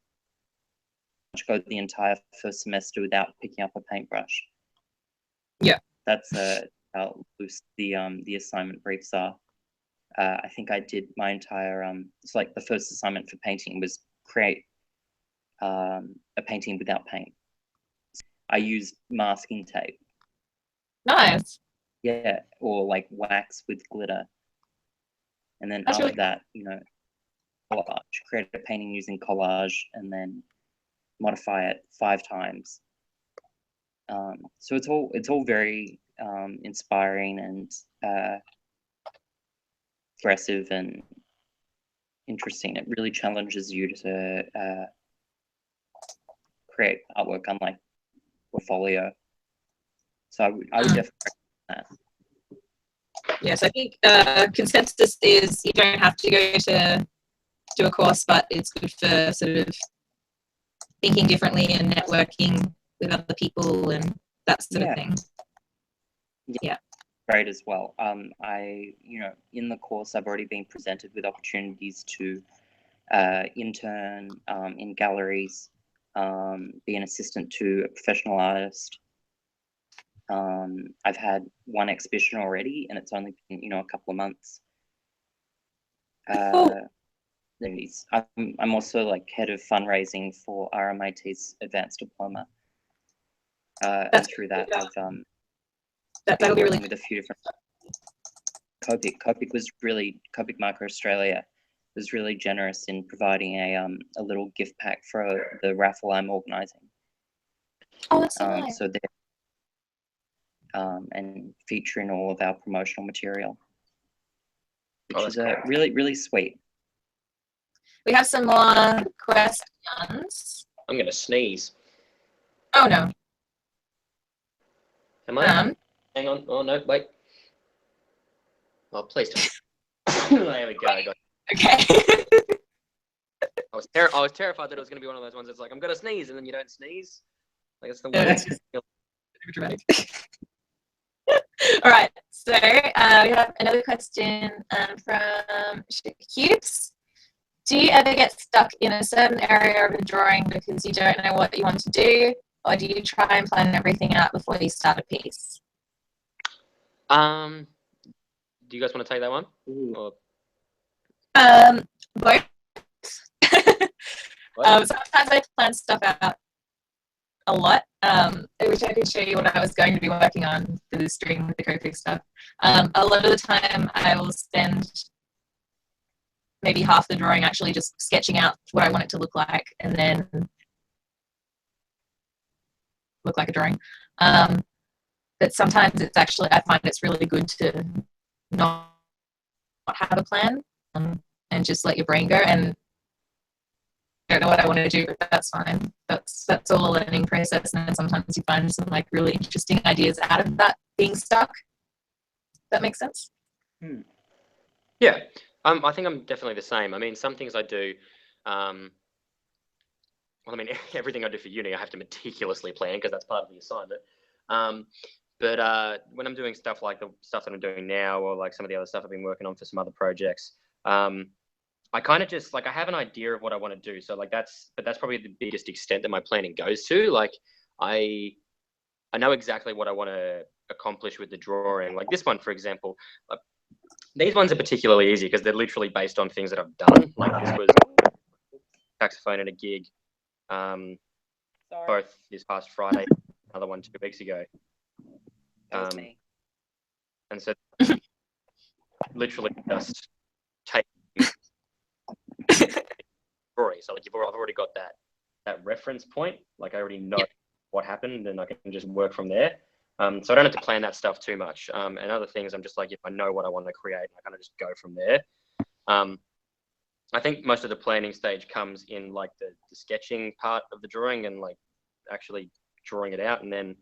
I go the entire first semester without picking up a paintbrush. Yeah, that's how loose the assignment briefs are. I think I did my entire it's like the first assignment for painting was create a a painting without paint. I used masking tape. Nice. Yeah, or like wax with glitter. And then That's after really that, collage, create a painting using collage and then modify it 5 times. So it's all very inspiring and aggressive and interesting. It really challenges you to create artwork unlike portfolio. So I would definitely recommend that. Yes, I think consensus is you don't have to go to do a course, but it's good for sort of thinking differently and networking with other people and that sort of thing. Yeah. Great as well. In the course, I've already been presented with opportunities to intern in galleries, be an assistant to a professional artist. I've had one exhibition already, and it's only been a couple of months. I'm also like head of fundraising for RMIT's advanced diploma, and through that I've that'll be really with a few different. Copic Marker Australia was really generous in providing a little gift pack for the raffle I'm organising. Oh, that's so nice. So they're and featuring all of our promotional material, which is really, really sweet. We have some more questions. I'm gonna sneeze. Oh no. Am I? Hang on. Oh no, wait. Oh, please don't. There we go. I got it. Okay. I was terrified that it was going to be one of those ones that's like, I'm going to sneeze, and then you don't sneeze. Like, it's the worst. Dramatic. All right. So we have another question from Cubes. Do you ever get stuck in a certain area of a drawing because you don't know what you want to do, or do you try and plan everything out before you start a piece? Do you guys want to take that one? Or... Both. Sometimes I plan stuff out a lot. I wish I could show you what I was going to be working on for this stream with the Copic stuff. A lot of the time I will spend maybe half the drawing actually just sketching out what I want it to look like and then look like a drawing. But sometimes it's actually, I find it's really good to not have a plan and just let your brain go. And I don't know what I want to do, but that's fine. That's all a learning process. And then sometimes you find some like really interesting ideas out of that being stuck. That makes sense? Yeah. I think I'm definitely the same. I mean, some things I do, everything I do for uni, I have to meticulously plan because that's part of the assignment. But when I'm doing stuff like the stuff that I'm doing now, or like some of the other stuff I've been working on for some other projects, I kind of just like I have an idea of what I want to do. So like that's probably the biggest extent that my planning goes to. Like I know exactly what I want to accomplish with the drawing. Like this one, for example, these ones are particularly easy because they're literally based on things that I've done. Like this was saxophone at a gig, both this past Friday, another one 2 weeks ago. And so literally just take story. So like I've already got that reference point. Like I already know what happened, and I can just work from there. So I don't have to plan that stuff too much. And other things, I'm just like, if I know what I want to create, I kind of just go from there. I think most of the planning stage comes in like the sketching part of the drawing and like actually drawing it out. And then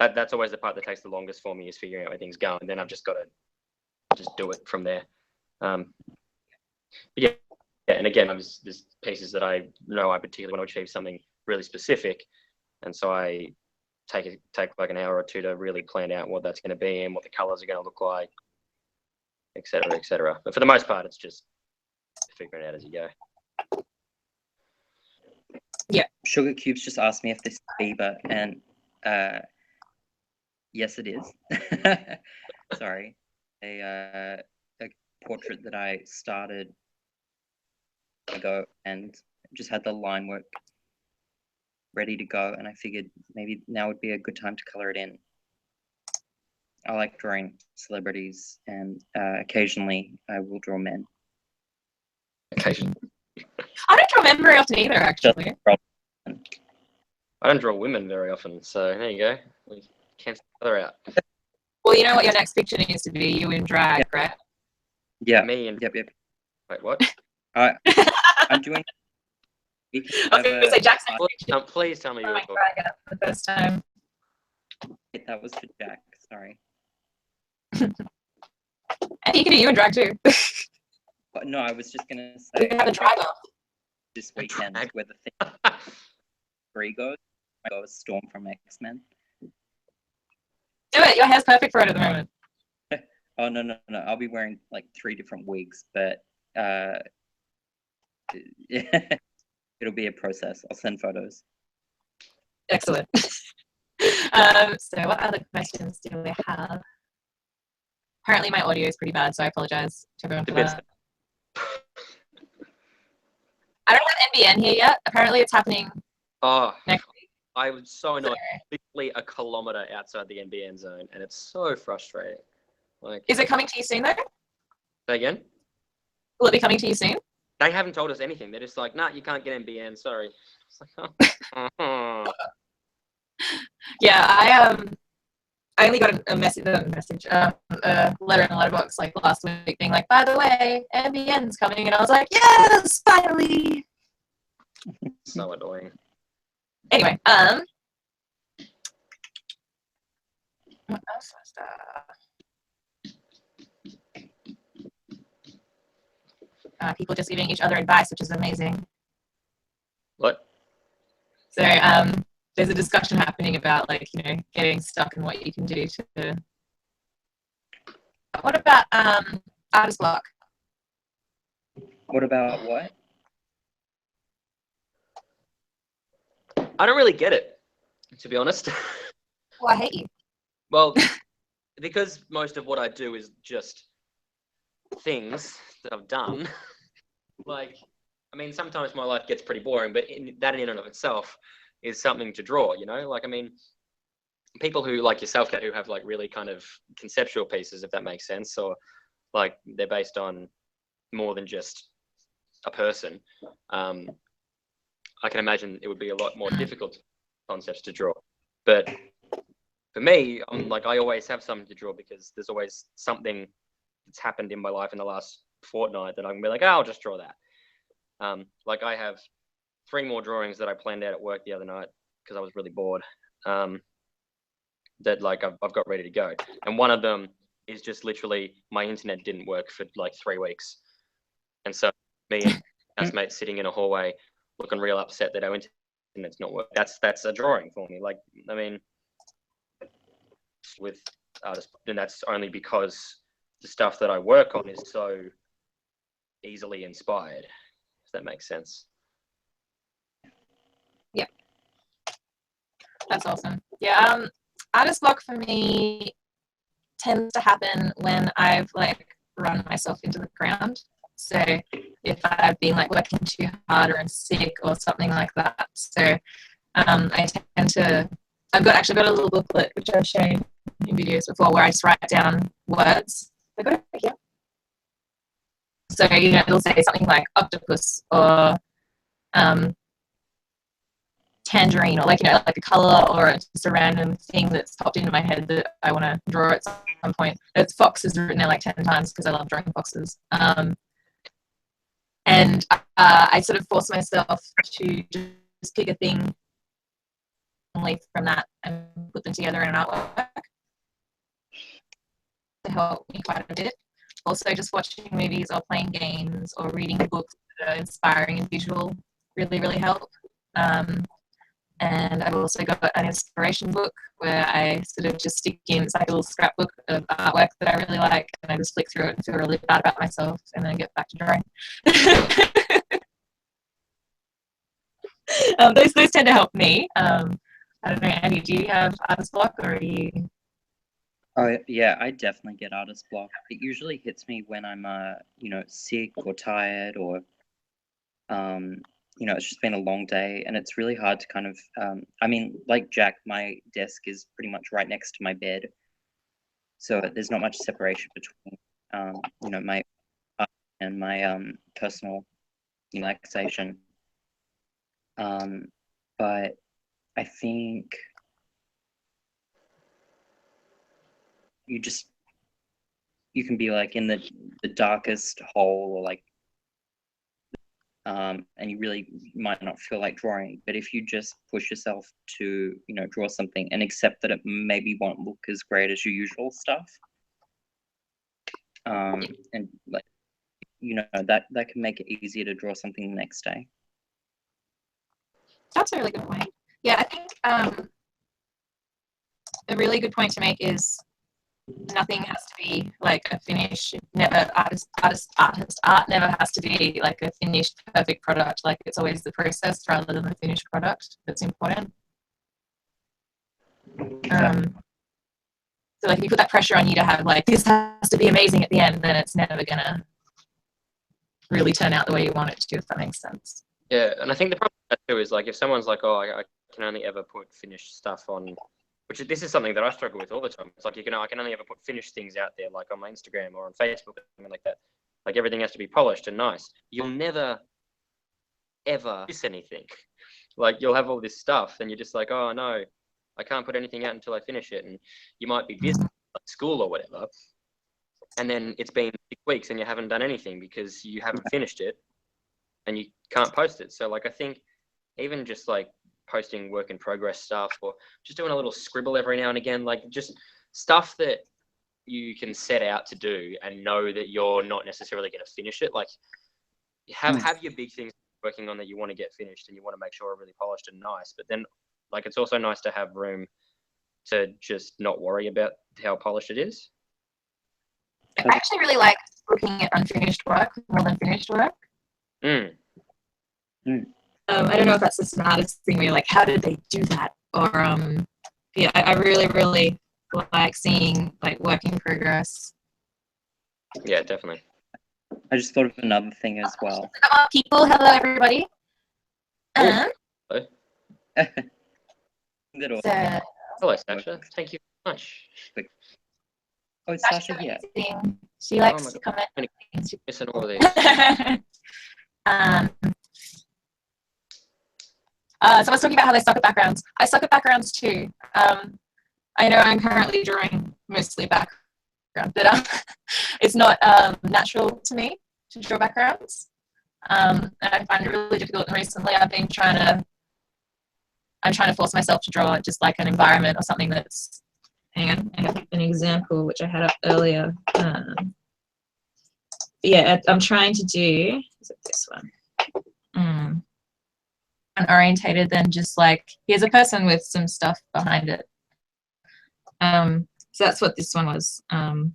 that's always the part that takes the longest for me, is figuring out where things go. And then I've just got to just do it from there. But yeah. And again, there's pieces that I know I particularly want to achieve something really specific. And so I take like an hour or two to really plan out what that's going to be and what the colors are going to look like, et cetera, et cetera. But for the most part, it's just figuring it out as you go. Yeah. Sugar Cubes just asked me if this is Bieber, and yes, it is. Sorry. A portrait that I started ago and just had the line work ready to go, and I figured maybe now would be a good time to color it in. I like drawing celebrities, and occasionally I will draw men. Occasion. I don't draw men very often either, actually. I don't draw women very often, so there you go. We cancel each other out. Well, you know what your next picture needs to be? You in drag, right? Yeah. Me and Yep. wait, what? I'm doing. We can I was going to say Jackson. Please tell me you were Like talking. drag it the first time. That was for Jack. Sorry. And he can do you in drag too. But no, I was just gonna say. We can have a drag off. This weekend, where the thing 3 goes, I go as Storm from X-Men. Do it. Your hair's perfect for it at the moment. Oh no! I'll be wearing like 3 different wigs, but it'll be a process. I'll send photos. Excellent. So what other questions do we have? Apparently my audio is pretty bad, so I apologize to everyone for that. I don't have NBN here yet. Apparently it's happening next week. I was so annoyed. Literally a kilometer outside the NBN zone, and it's so frustrating. Like, is it coming to you soon though? Say again? Will it be coming to you soon? They haven't told us anything. They're just like, nah, you can't get NBN. Sorry. It's like, oh. Yeah, I only got a letter in the letterbox like last week being like, by the way, NBN's coming, and I was like, yes, finally. So annoying. Anyway, what else was there? People just giving each other advice, which is amazing. What? So there's a discussion happening about like, you know, getting stuck and what you can do to. What about artist block? What about what? I don't really get it, to be honest. Well, I hate you. Well, because most of what I do is just things that I've done. Like, I mean, sometimes my life gets pretty boring, but that in and of itself is something to draw, you know? Like, I mean, people who, like yourself, who have, like, really kind of conceptual pieces, if that makes sense, or, like, they're based on more than just a person, I can imagine it would be a lot more difficult concepts to draw. But for me, I'm like, I always have something to draw because there's always something that's happened in my life in the last fortnight that I can be like, oh, I'll just draw that. Like I have 3 more drawings that I planned out at work the other night because I was really bored. That like I've got ready to go, and one of them is just literally my internet didn't work for like 3 weeks, and so me and housemates sitting in a hallway looking real upset that our internet's not working. That's a drawing for me. Like, I mean, with artists, and that's only because the stuff that I work on is so easily inspired, if that makes sense. Yeah, that's awesome. Yeah, artist block for me tends to happen when I've like run myself into the ground. So if I've been like working too hard or I'm sick or something like that. So I tend to, I've actually got a little booklet which I've shown in videos before where I just write down words. I got it here. So, you know, it'll say something like octopus or tangerine, or like, you know, like a color or just a random thing that's popped into my head that I want to draw at some point. It's fox is written there like 10 times because I love drawing foxes. And I sort of force myself to just pick a thing from that and put them together in an artwork to help me quite a bit. Also, just watching movies or playing games or reading books that are inspiring and visual really help. And I've also got an inspiration book where I sort of just stick in, it's like a little scrapbook of artwork that I really like, and I just flick through it and feel really bad about myself and then get back to drawing. Those tend to help me. I don't know, Andy, do you have artist block or are you? Oh yeah, I definitely get artist block. It usually hits me when I'm you know, sick or tired or you know, it's just been a long day, and it's really hard to kind of, I mean, like Jack, my desk is pretty much right next to my bed, so there's not much separation between, you know, my and my personal relaxation. But I think you can be like in the darkest hole, or like, and you really might not feel like drawing. But if you just push yourself to, you know, draw something and accept that it maybe won't look as great as your usual stuff, and like, you know, that can make it easier to draw something the next day. That's a really good point. Yeah, I think a really good point to make is nothing has to be like a finish. Never art never has to be like a finished perfect product. Like, it's always the process rather than the finished product that's important. So like, if you put that pressure on you to have like, this has to be amazing at the end, then it's never gonna really turn out the way you want it to, if that makes sense. Yeah, and I think the problem with that too is like, if someone's like, oh, I can only ever put finished stuff on, which this is something that I struggle with all the time. It's like, I can only ever put finished things out there, like on my Instagram or on Facebook or something like that. Like, everything has to be polished and nice. You'll never, ever miss anything. Like, you'll have all this stuff, and you're just like, oh no, I can't put anything out until I finish it. And you might be busy at school or whatever, and then it's been 6 weeks and you haven't done anything because you haven't finished it and you can't post it. So like, I think even just like posting work in progress stuff, or just doing a little scribble every now and again, like just stuff that you can set out to do and know that you're not necessarily going to finish it. Like, have your big things working on that you want to get finished and you want to make sure are really polished and nice. But then like, it's also nice to have room to just not worry about how polished it is. I actually really like looking at unfinished work more than finished work. I don't know if that's just an artist thing where you're like, how did they do that? Or yeah, I really, really like seeing like work in progress. Yeah, definitely. I just thought of another thing as well. People, hello everybody. Hello. Hello, Sasha. Thank you very much. Oh, it's Sasha here. She likes to comment. Missing all of these. Someone's talking about how they suck at backgrounds. I suck at backgrounds too. I know I'm currently drawing mostly background, but it's not natural to me to draw backgrounds. And I find it really difficult. And recently I'm trying to force myself to draw just like an environment or something that's, hang on, I have an example which I had up earlier. Yeah, I'm trying to do, is it this one? Unorientated, then just like, here's a person with some stuff behind it. So that's what this one was. And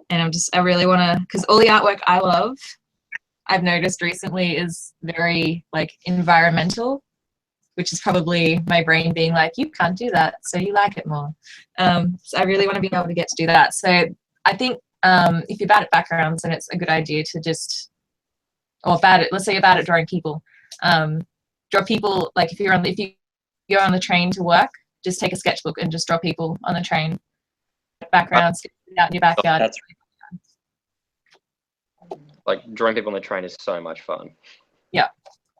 I really want to, because all the artwork I love, I've noticed recently is very like environmental, which is probably my brain being like, you can't do that, so you like it more. So I really want to be able to get to do that. So I think if you're bad at backgrounds, then it's a good idea to just, let's say you're bad at drawing people. Draw people, like if you're on the train to work, just take a sketchbook and just draw people on the train. Backgrounds out in your backyard. That's like, drawing people on the train is so much fun. Yeah.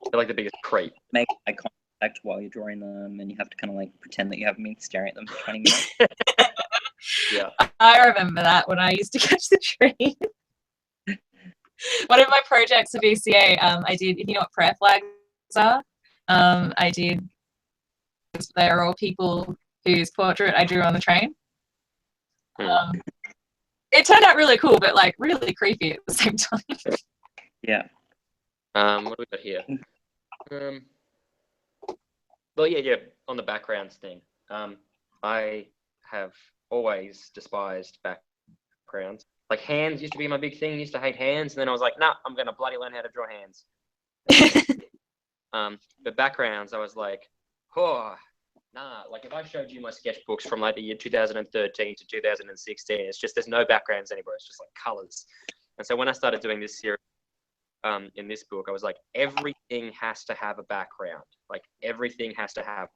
They're like the biggest creep. Make eye contact while you're drawing them, and you have to kind of like pretend that you haven't been staring at them for 20 minutes. Yeah. I remember that when I used to catch the train. One of my projects at VCA, I did, you know what prayer flags are? I did, they're all people whose portrait I drew on the train. It turned out really cool, but like really creepy at the same time. Yeah. What do we got here? Well, yeah, on the backgrounds thing. I have always despised backgrounds. Like, hands used to be my big thing. I used to hate hands, and then I was like, nah, I'm gonna bloody learn how to draw hands. But backgrounds, I was like, oh, nah. Like, if I showed you my sketchbooks from like the year 2013 to 2016, it's just, there's no backgrounds anywhere. It's just like colors. And so when I started doing this series, in this book, I was like, everything has to have a background. Like everything has to have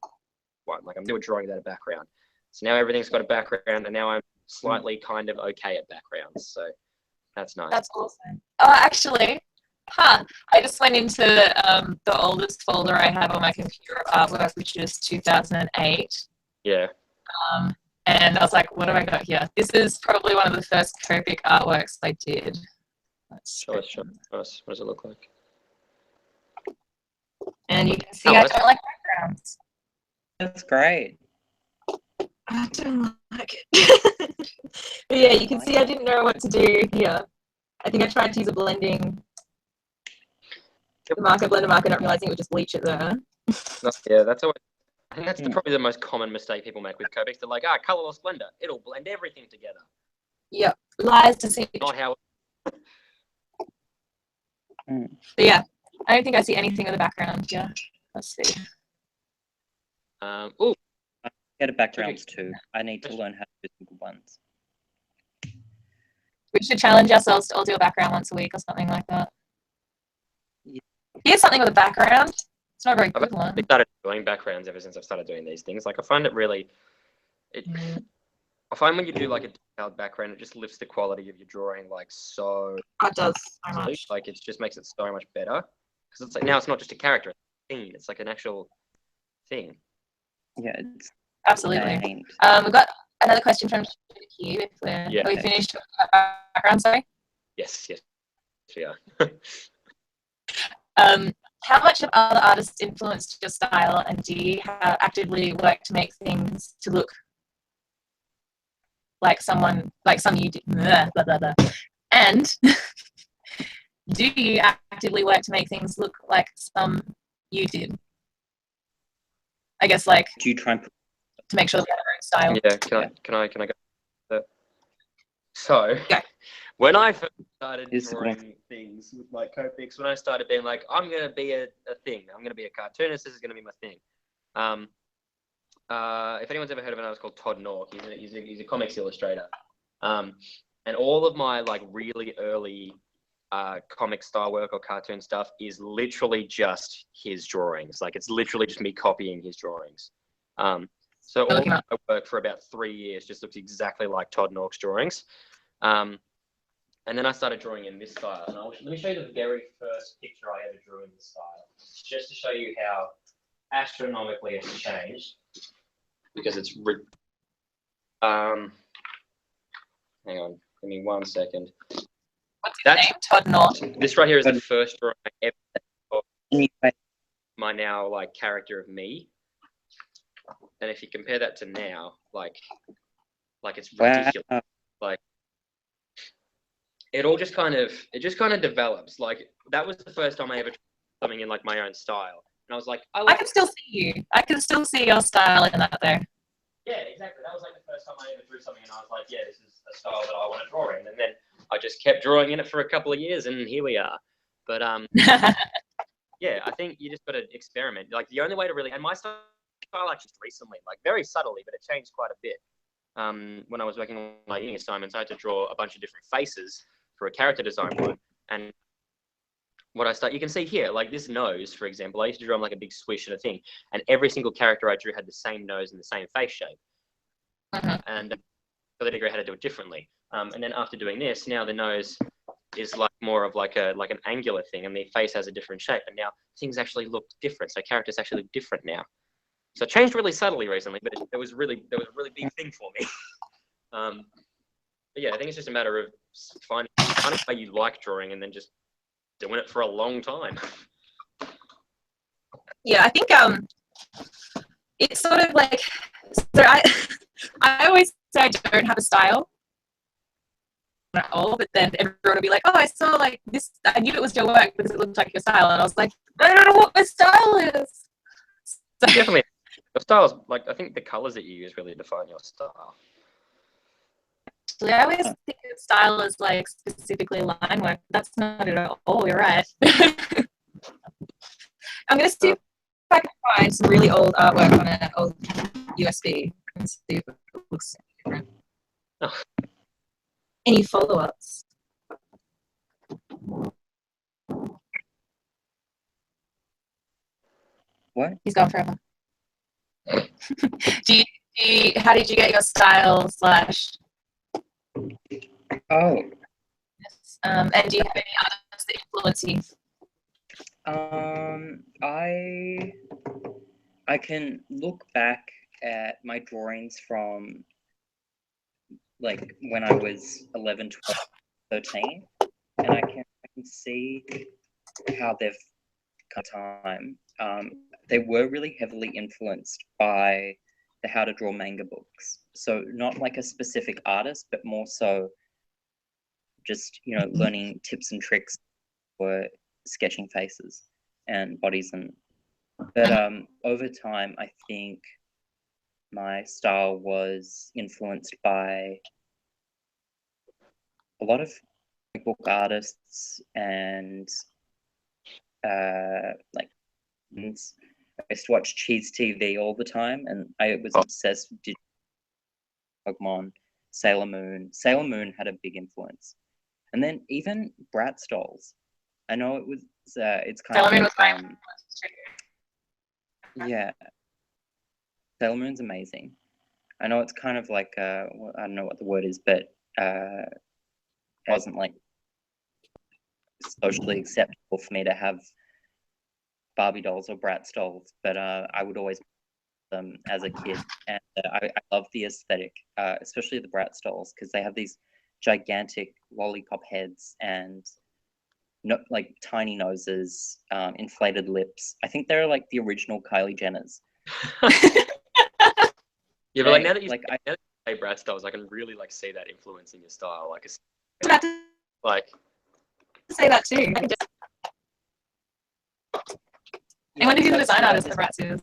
one. Like I'm doing a drawing without a background. So now everything's got a background, and now I'm slightly kind of okay at backgrounds. So that's nice. That's awesome. Oh, actually, I just went into the oldest folder I have on my computer of artwork, which is 2008. Yeah. And I was like, what have I got here? This is probably one of the first Copic artworks I did. Show us. What does it look like? And you can see I don't like backgrounds. That's great. I don't like it. But yeah, you can see I didn't know what to do here. I think I tried to use a blending blender marker, not realizing it would just bleach it there. Yeah, that's always. I think that's probably the most common mistake people make with Copics. They're like, colorless blender, it'll blend everything together. Yep, lies to see. Not how. But yeah, I don't think I see anything in the background. Yeah, let's see. Oh, Get a backgrounds too. I need to learn how to do some good ones. We should challenge ourselves to all do a background once a week or something like that. Yeah. Here's something with a background. It's not a very good one. I started doing backgrounds ever since I've started doing these things. Like I find it really, I find when you do like a detailed background, it just lifts the quality of your drawing like so. It does so much. Like it just makes it so much better because it's like now it's not just a character, it's a scene. It's like an actual thing. Yeah, it's Absolutely. named. We've got another question from Hugh. If we're, Yeah. Are we finished background? Sorry. Yes, we are. How much have other artists influenced your style, and do you actively work to make things to look like some you did? Blah, blah, blah, blah. And do you actively work to make things look like some you did? I guess like Do you try and to make sure they have their own style. Yeah, can I go? So, when I first started drawing things with my Copics, when I started being like, I'm going to be a thing. I'm going to be a cartoonist. This is going to be my thing. If anyone's ever heard of an artist called Todd Nork, he's a comics illustrator. And all of my like really early comic style work or cartoon stuff is literally just his drawings. Like it's literally just me copying his drawings. So all my work for about 3 years just looks exactly like Todd Nork's drawings. And then I started drawing in this style. And let me show you the very first picture I ever drew in this style, just to show you how astronomically it's changed. Because it's hang on, give me 1 second. What's his name? Todd Nork. This right here is the first drawing I ever Anyway. my now like character of me. And if you compare that to now, like it's ridiculous. Wow. Like it just kind of develops. Like that was the first time I ever tried something in like my own style. And I was like, I can still see you. I can still see your style in that there. Yeah, exactly. That was like the first time I ever drew something, and I was like, yeah, this is a style that I want to draw in. And then I just kept drawing in it for a couple of years, and here we are. But yeah, I think you just got to experiment. Like the only way to really, and my style actually recently, like very subtly, but it changed quite a bit. When I was working on my uni assignments, I had to draw a bunch of different faces for a character design one, and you can see here, like this nose, for example, I used to draw like a big swish and a thing, and every single character I drew had the same nose and the same face shape. And for the degree, I had to do it differently. And then after doing this, now the nose is like more of like an angular thing, and the face has a different shape. And now things actually look different. So characters actually look different now. So it changed really subtly recently, but it was a really big thing for me. But yeah, I think it's just a matter of finding how you like drawing, and then just doing it for a long time. Yeah, I think it's sort of like, so I always say I don't have a style at all, but then everyone will be like, oh, I saw like this, I knew it was your work because it looked like your style, and I was like, I don't know what my style is. So, Definitely, your style's like, I think the colors that you use really define your style. I always think of style as like specifically line work. That's not it at all. You're right. I'm gonna see if I can find some really old artwork on an old USB and see if it looks different. Oh. Any follow-ups? What? He's gone forever. How did you get your style slash? Oh, And do you have any others that influence you? I can look back at my drawings from like when I was 11, 12, 13, and I can see how they've cut time. They were really heavily influenced by the How to Draw manga books. So not like a specific artist, but more so just, learning tips and tricks for sketching faces and bodies. But over time, I think my style was influenced by a lot of comic book artists and like I used to watch Cheese TV all the time, and I was obsessed with Pokemon, Sailor Moon. Sailor Moon had a big influence, and then even Bratz dolls. I know it was. It's kind Sailor of Moon like, was my influence too. yeah. Sailor Moon's amazing. I know it's kind of like I don't know what the word is, but it wasn't like socially acceptable for me to have Barbie dolls or Bratz dolls, but I would always them as a kid, and I love the aesthetic, especially the Bratz dolls, because they have these gigantic lollipop heads and like tiny noses, inflated lips. I think they're like the original Kylie Jenners. Yeah, but like now that you like say Bratz dolls, I can really like see that influence in your style. Like, it's, I was about to like say that too. I wonder who the design artist for Bratz is.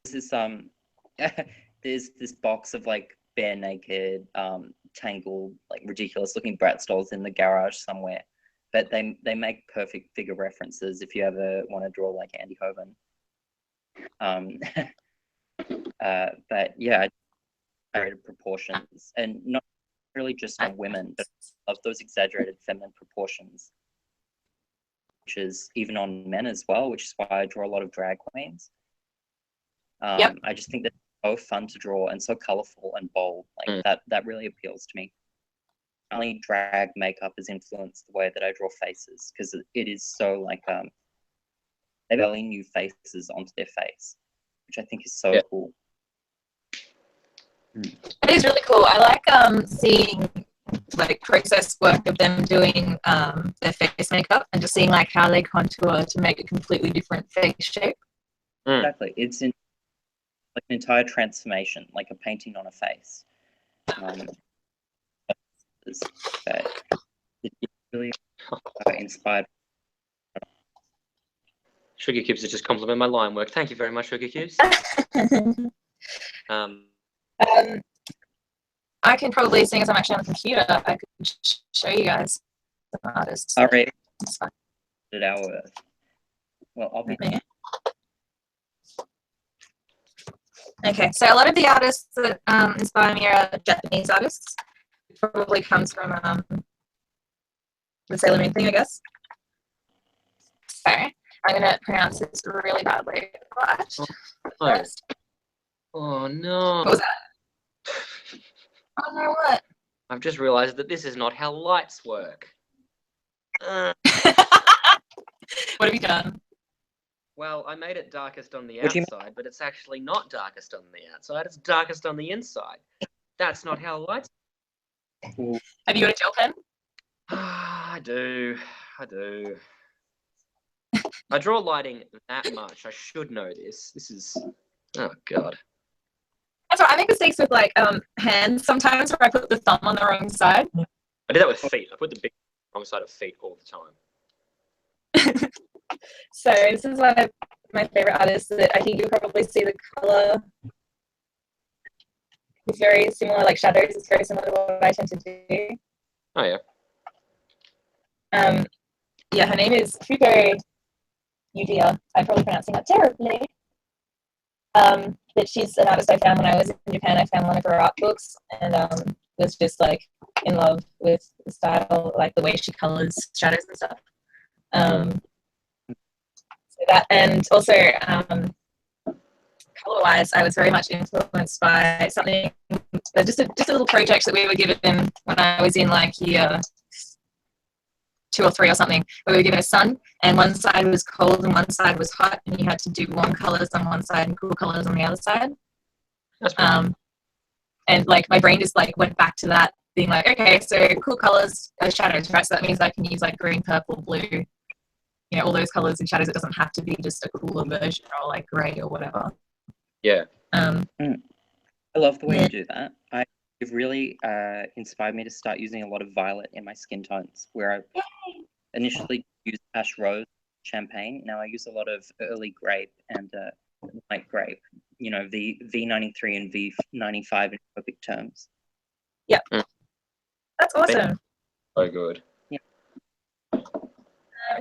This is there's this box of like bare naked, tangled, like ridiculous looking Bratz dolls in the garage somewhere. But they make perfect figure references if you ever want to draw like Andy Hoven. But yeah, exaggerated proportions, and not really just on women, but of those exaggerated feminine proportions, which is even on men as well, which is why I draw a lot of drag queens. Yep. I just think they're so fun to draw and so colorful and bold. Like that really appeals to me. Only drag makeup has influenced the way that I draw faces, because it is so like they're building new faces onto their face, which I think is so cool. It is really cool. I like seeing like process work of them doing their face makeup and just seeing like how they contour to make a completely different face shape. Exactly, it's like an entire transformation, like a painting on a face. But it's really inspired. Sugar Cubes has just complimented my line work. Thank you very much, Sugar Cubes. I can probably, seeing as I'm actually on the computer, I could show you guys some artists. All right. Well, I'll be. Okay, so a lot of the artists that inspire me are Japanese artists. It probably comes from the Sailor Moon thing, I guess. Sorry, I'm going to pronounce this really badly. Right. First. Oh no. What was that? Oh no, what? I've just realized that this is not how lights work. What have you done? Well, I made it darkest on the outside, but it's actually not darkest on the outside. It's darkest on the inside. That's not how lights work. Have you got a gel pen? I do. I draw lighting that much. I should know this. This is... Oh, God. That's right. I make mistakes with, like, hands sometimes where I put the thumb on the wrong side. I do that with feet. I put the big wrong side of feet all the time. So this is one of my favorite artists that I think you'll probably see the color. It's very similar, like shadows. It's very similar to what I tend to do. Oh, yeah. Yeah, her name is Fuko Yudia. I'm probably pronouncing that terribly. But she's an artist I found when I was in Japan. I found one of her art books and was just like in love with the style, like the way she colors shadows and stuff. So that. And also, color-wise, I was very much influenced by something, just a little project that we were given when I was in like year 2 or 3 or something, where we were given a sun, and one side was cold and one side was hot, and you had to do warm colors on one side and cool colors on the other side. That's pretty And like my brain just like went back to that, being like, okay, so cool colors are shadows, right? So that means I can use like green, purple, blue, you know, all those colors in shadows. It doesn't have to be just a cooler version or like gray or whatever. Yeah. I love the way you do that. You've really inspired me to start using a lot of violet in my skin tones, where I initially used ash rose, champagne. Now I use a lot of early grape and light grape. You know, the V93 and V95 in Copic terms. Yeah, that's awesome. So good. Yeah.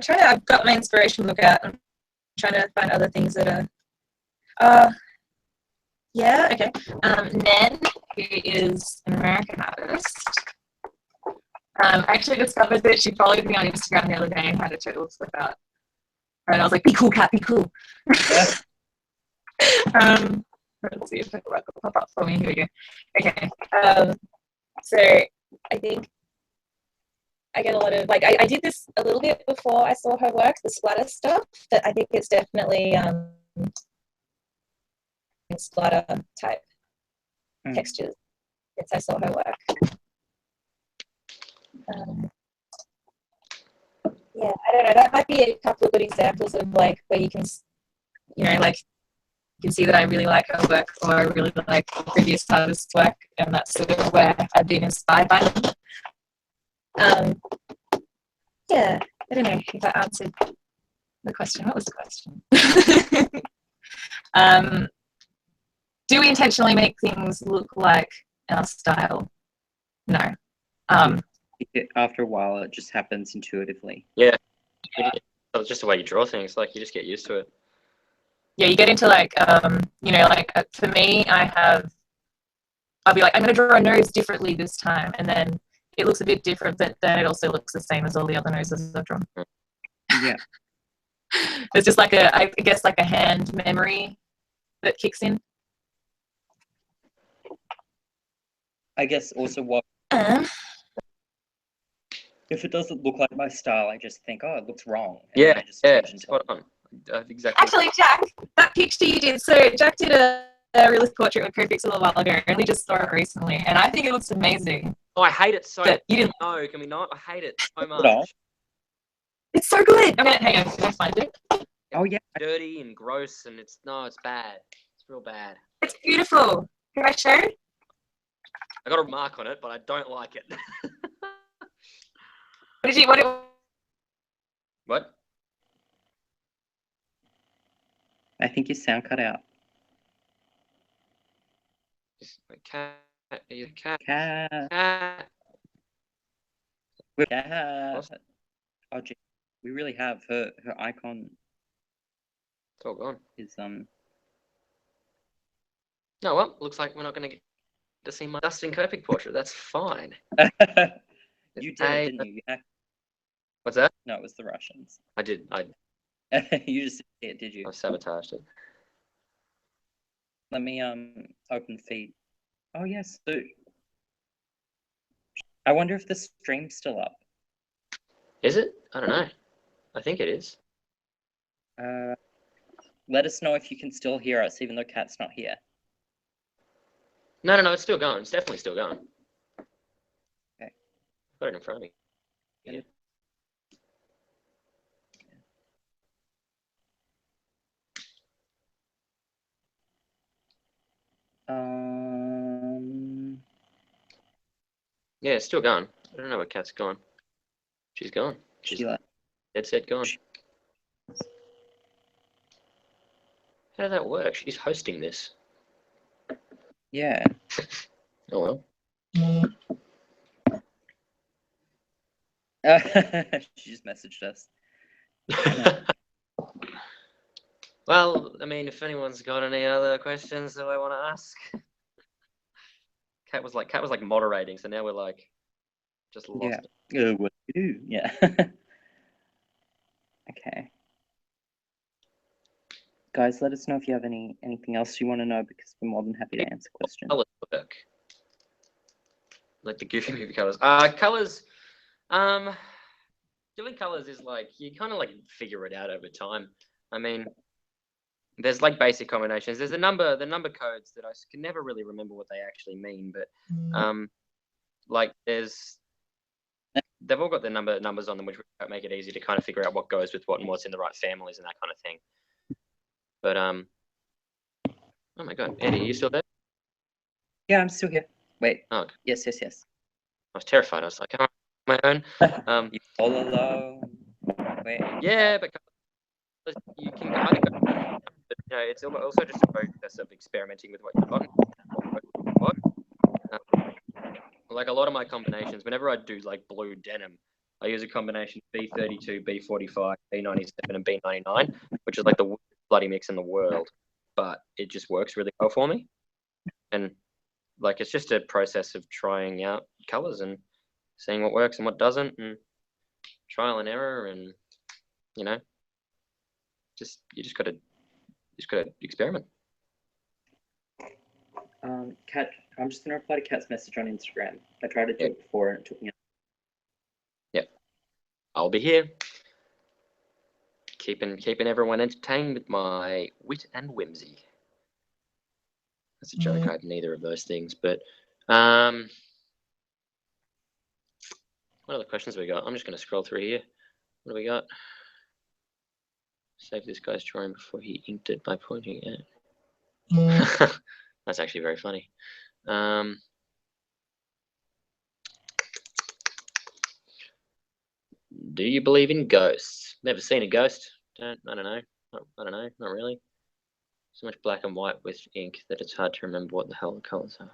I've got my inspiration book out. I'm trying to find other things that are. Yeah, okay. Nen, who is an American artist, I actually discovered that she followed me on Instagram the other day and had a total flip out. And I was like, be cool, cat, be cool. Yeah. Let's see if it will pop up for me. Here we go. Okay. So I think I get a lot of, like, I did this a little bit before I saw her work, the splatter stuff, but I think it's definitely splatter type textures since I saw her work. Yeah, I don't know. That might be a couple of good examples of like where you can, you know, like you can see that I really like her work, or I really like previous artists' work, and that's sort of where I've been inspired by them. Yeah, I don't know if that answered the question. What was the question? Do we intentionally make things look like our style? No. After a while, it just happens intuitively. Yeah. It's just the way you draw things. Like, you just get used to it. Yeah, you get into like, you know, like for me, I'll be like, I'm going to draw a nose differently this time. And then it looks a bit different, but then it also looks the same as all the other noses I've drawn. Yeah. It's just like I guess like a hand memory that kicks in. I guess also if it doesn't look like my style, I just think, oh, it looks wrong. And then I just spot on. Exactly. Actually, Jack, that picture you did, so Jack did a realist portrait with Copic a little while ago, and we just saw it recently, and I think it looks amazing. Oh, I hate it so much. You didn't. No, can we not? I hate it so much. It's so good. I'm gonna hang on. Can I find it? Oh yeah. Dirty and gross, and it's bad. It's real bad. It's beautiful. Can I show? I got a mark on it, but I don't like it. What? I think your sound cut out. Cat. Cat. Cat. Cat. Cat. Oh, gee. We really have her icon. It's all gone. Is No, well, looks like we're not going to get to see my Dustin Copic portrait. That's fine. You did, didn't you? What's that? No, it was the Russians. I did. You just did it, did you? I sabotaged it. Let me open the feed. Oh yes. So I wonder if the stream's still up. Is it? I don't know. I think it is. Let us know if you can still hear us, even though Kat's not here. No, it's still going. It's definitely still going. Okay. I've got it in front of me. Yeah. Yeah, it's still going. I don't know where Kat's gone. She's gone. She's dead set gone. How did that work? She's hosting this. Yeah. Oh well. She just messaged us. Well, I mean, if anyone's got any other questions that I want to ask. Kat was like moderating, so now we're like just lost. Yeah. What do you do? Yeah. Okay. Guys, let us know if you have anything else you want to know, because we're more than happy to answer questions. Colours work. Like the Goofy movie colours. Colours. Doing colours is like you kind of like figure it out over time. I mean, there's like basic combinations. There's the number codes that I can never really remember what they actually mean, but like they've all got the numbers on them, which make it easy to kind of figure out what goes with what and what's in the right families and that kind of thing. But oh my God, Andy, are you still there? Yeah, I'm still here. Wait. Oh, okay. Yes. I was terrified. I was like, am I on my own? You all alone. Wait. Yeah, but you can either go. But, you know, it's also just a process of experimenting with what you've got. Like a lot of my combinations, whenever I do like blue denim, I use a combination B32, B45, B97, and B99, which is like the bloody mix in the world, but it just works really well for me. And like it's just a process of trying out colors and seeing what works and what doesn't, and trial and error, and you know, you just gotta experiment. Kat, I'm just gonna reply to Kat's message on Instagram. I tried to do it before and it took me out. Yep, I'll be here, keeping everyone entertained with my wit and whimsy. That's a joke. I have neither of those things, but what other questions have we got? I'm just going to scroll through here. What do we got? Save this guy's drawing before he inked it by pointing at it. That's actually very funny. Do you believe in ghosts? Never seen a ghost. I don't know. I don't know. Not really. So much black and white with ink that it's hard to remember what the hell the colors are.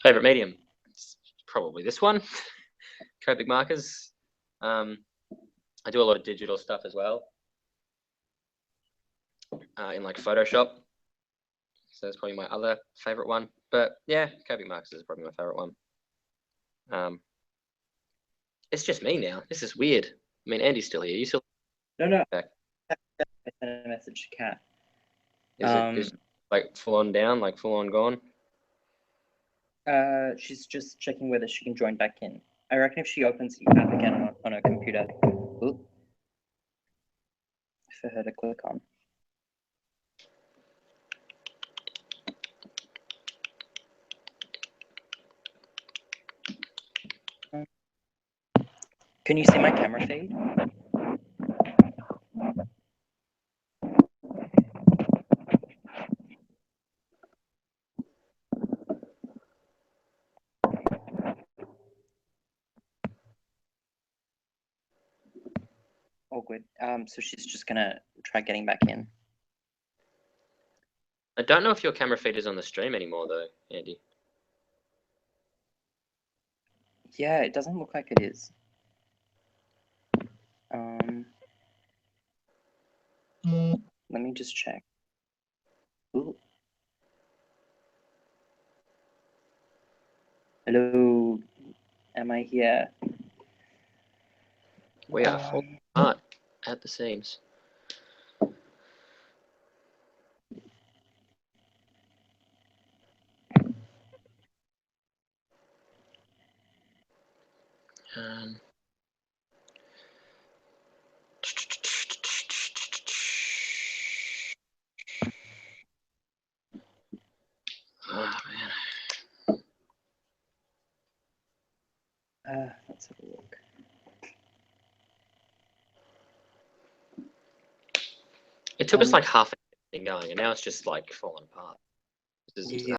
Favorite medium? It's probably this one. Copic markers. I do a lot of digital stuff as well. In like Photoshop. So that's probably my other favorite one. But yeah, Copic markers is probably my favorite one. It's just me now. This is weird. I mean, Andy's still here. You still? No. Back? I sent a message to Kat. Is it like full on down, like full on gone? She's just checking whether she can join back in. I reckon if she opens the app again on her computer, for her to click on. Can you see my camera feed? All good. So she's just gonna try getting back in. I don't know if your camera feed is on the stream anymore, though, Andy. Yeah, it doesn't look like it is. Let me just check. Ooh. Hello, am I here? We are falling apart at the seams. Oh, man. Let's have a look. It took us like half an hour going, and now it's just like falling apart. This is Yeah.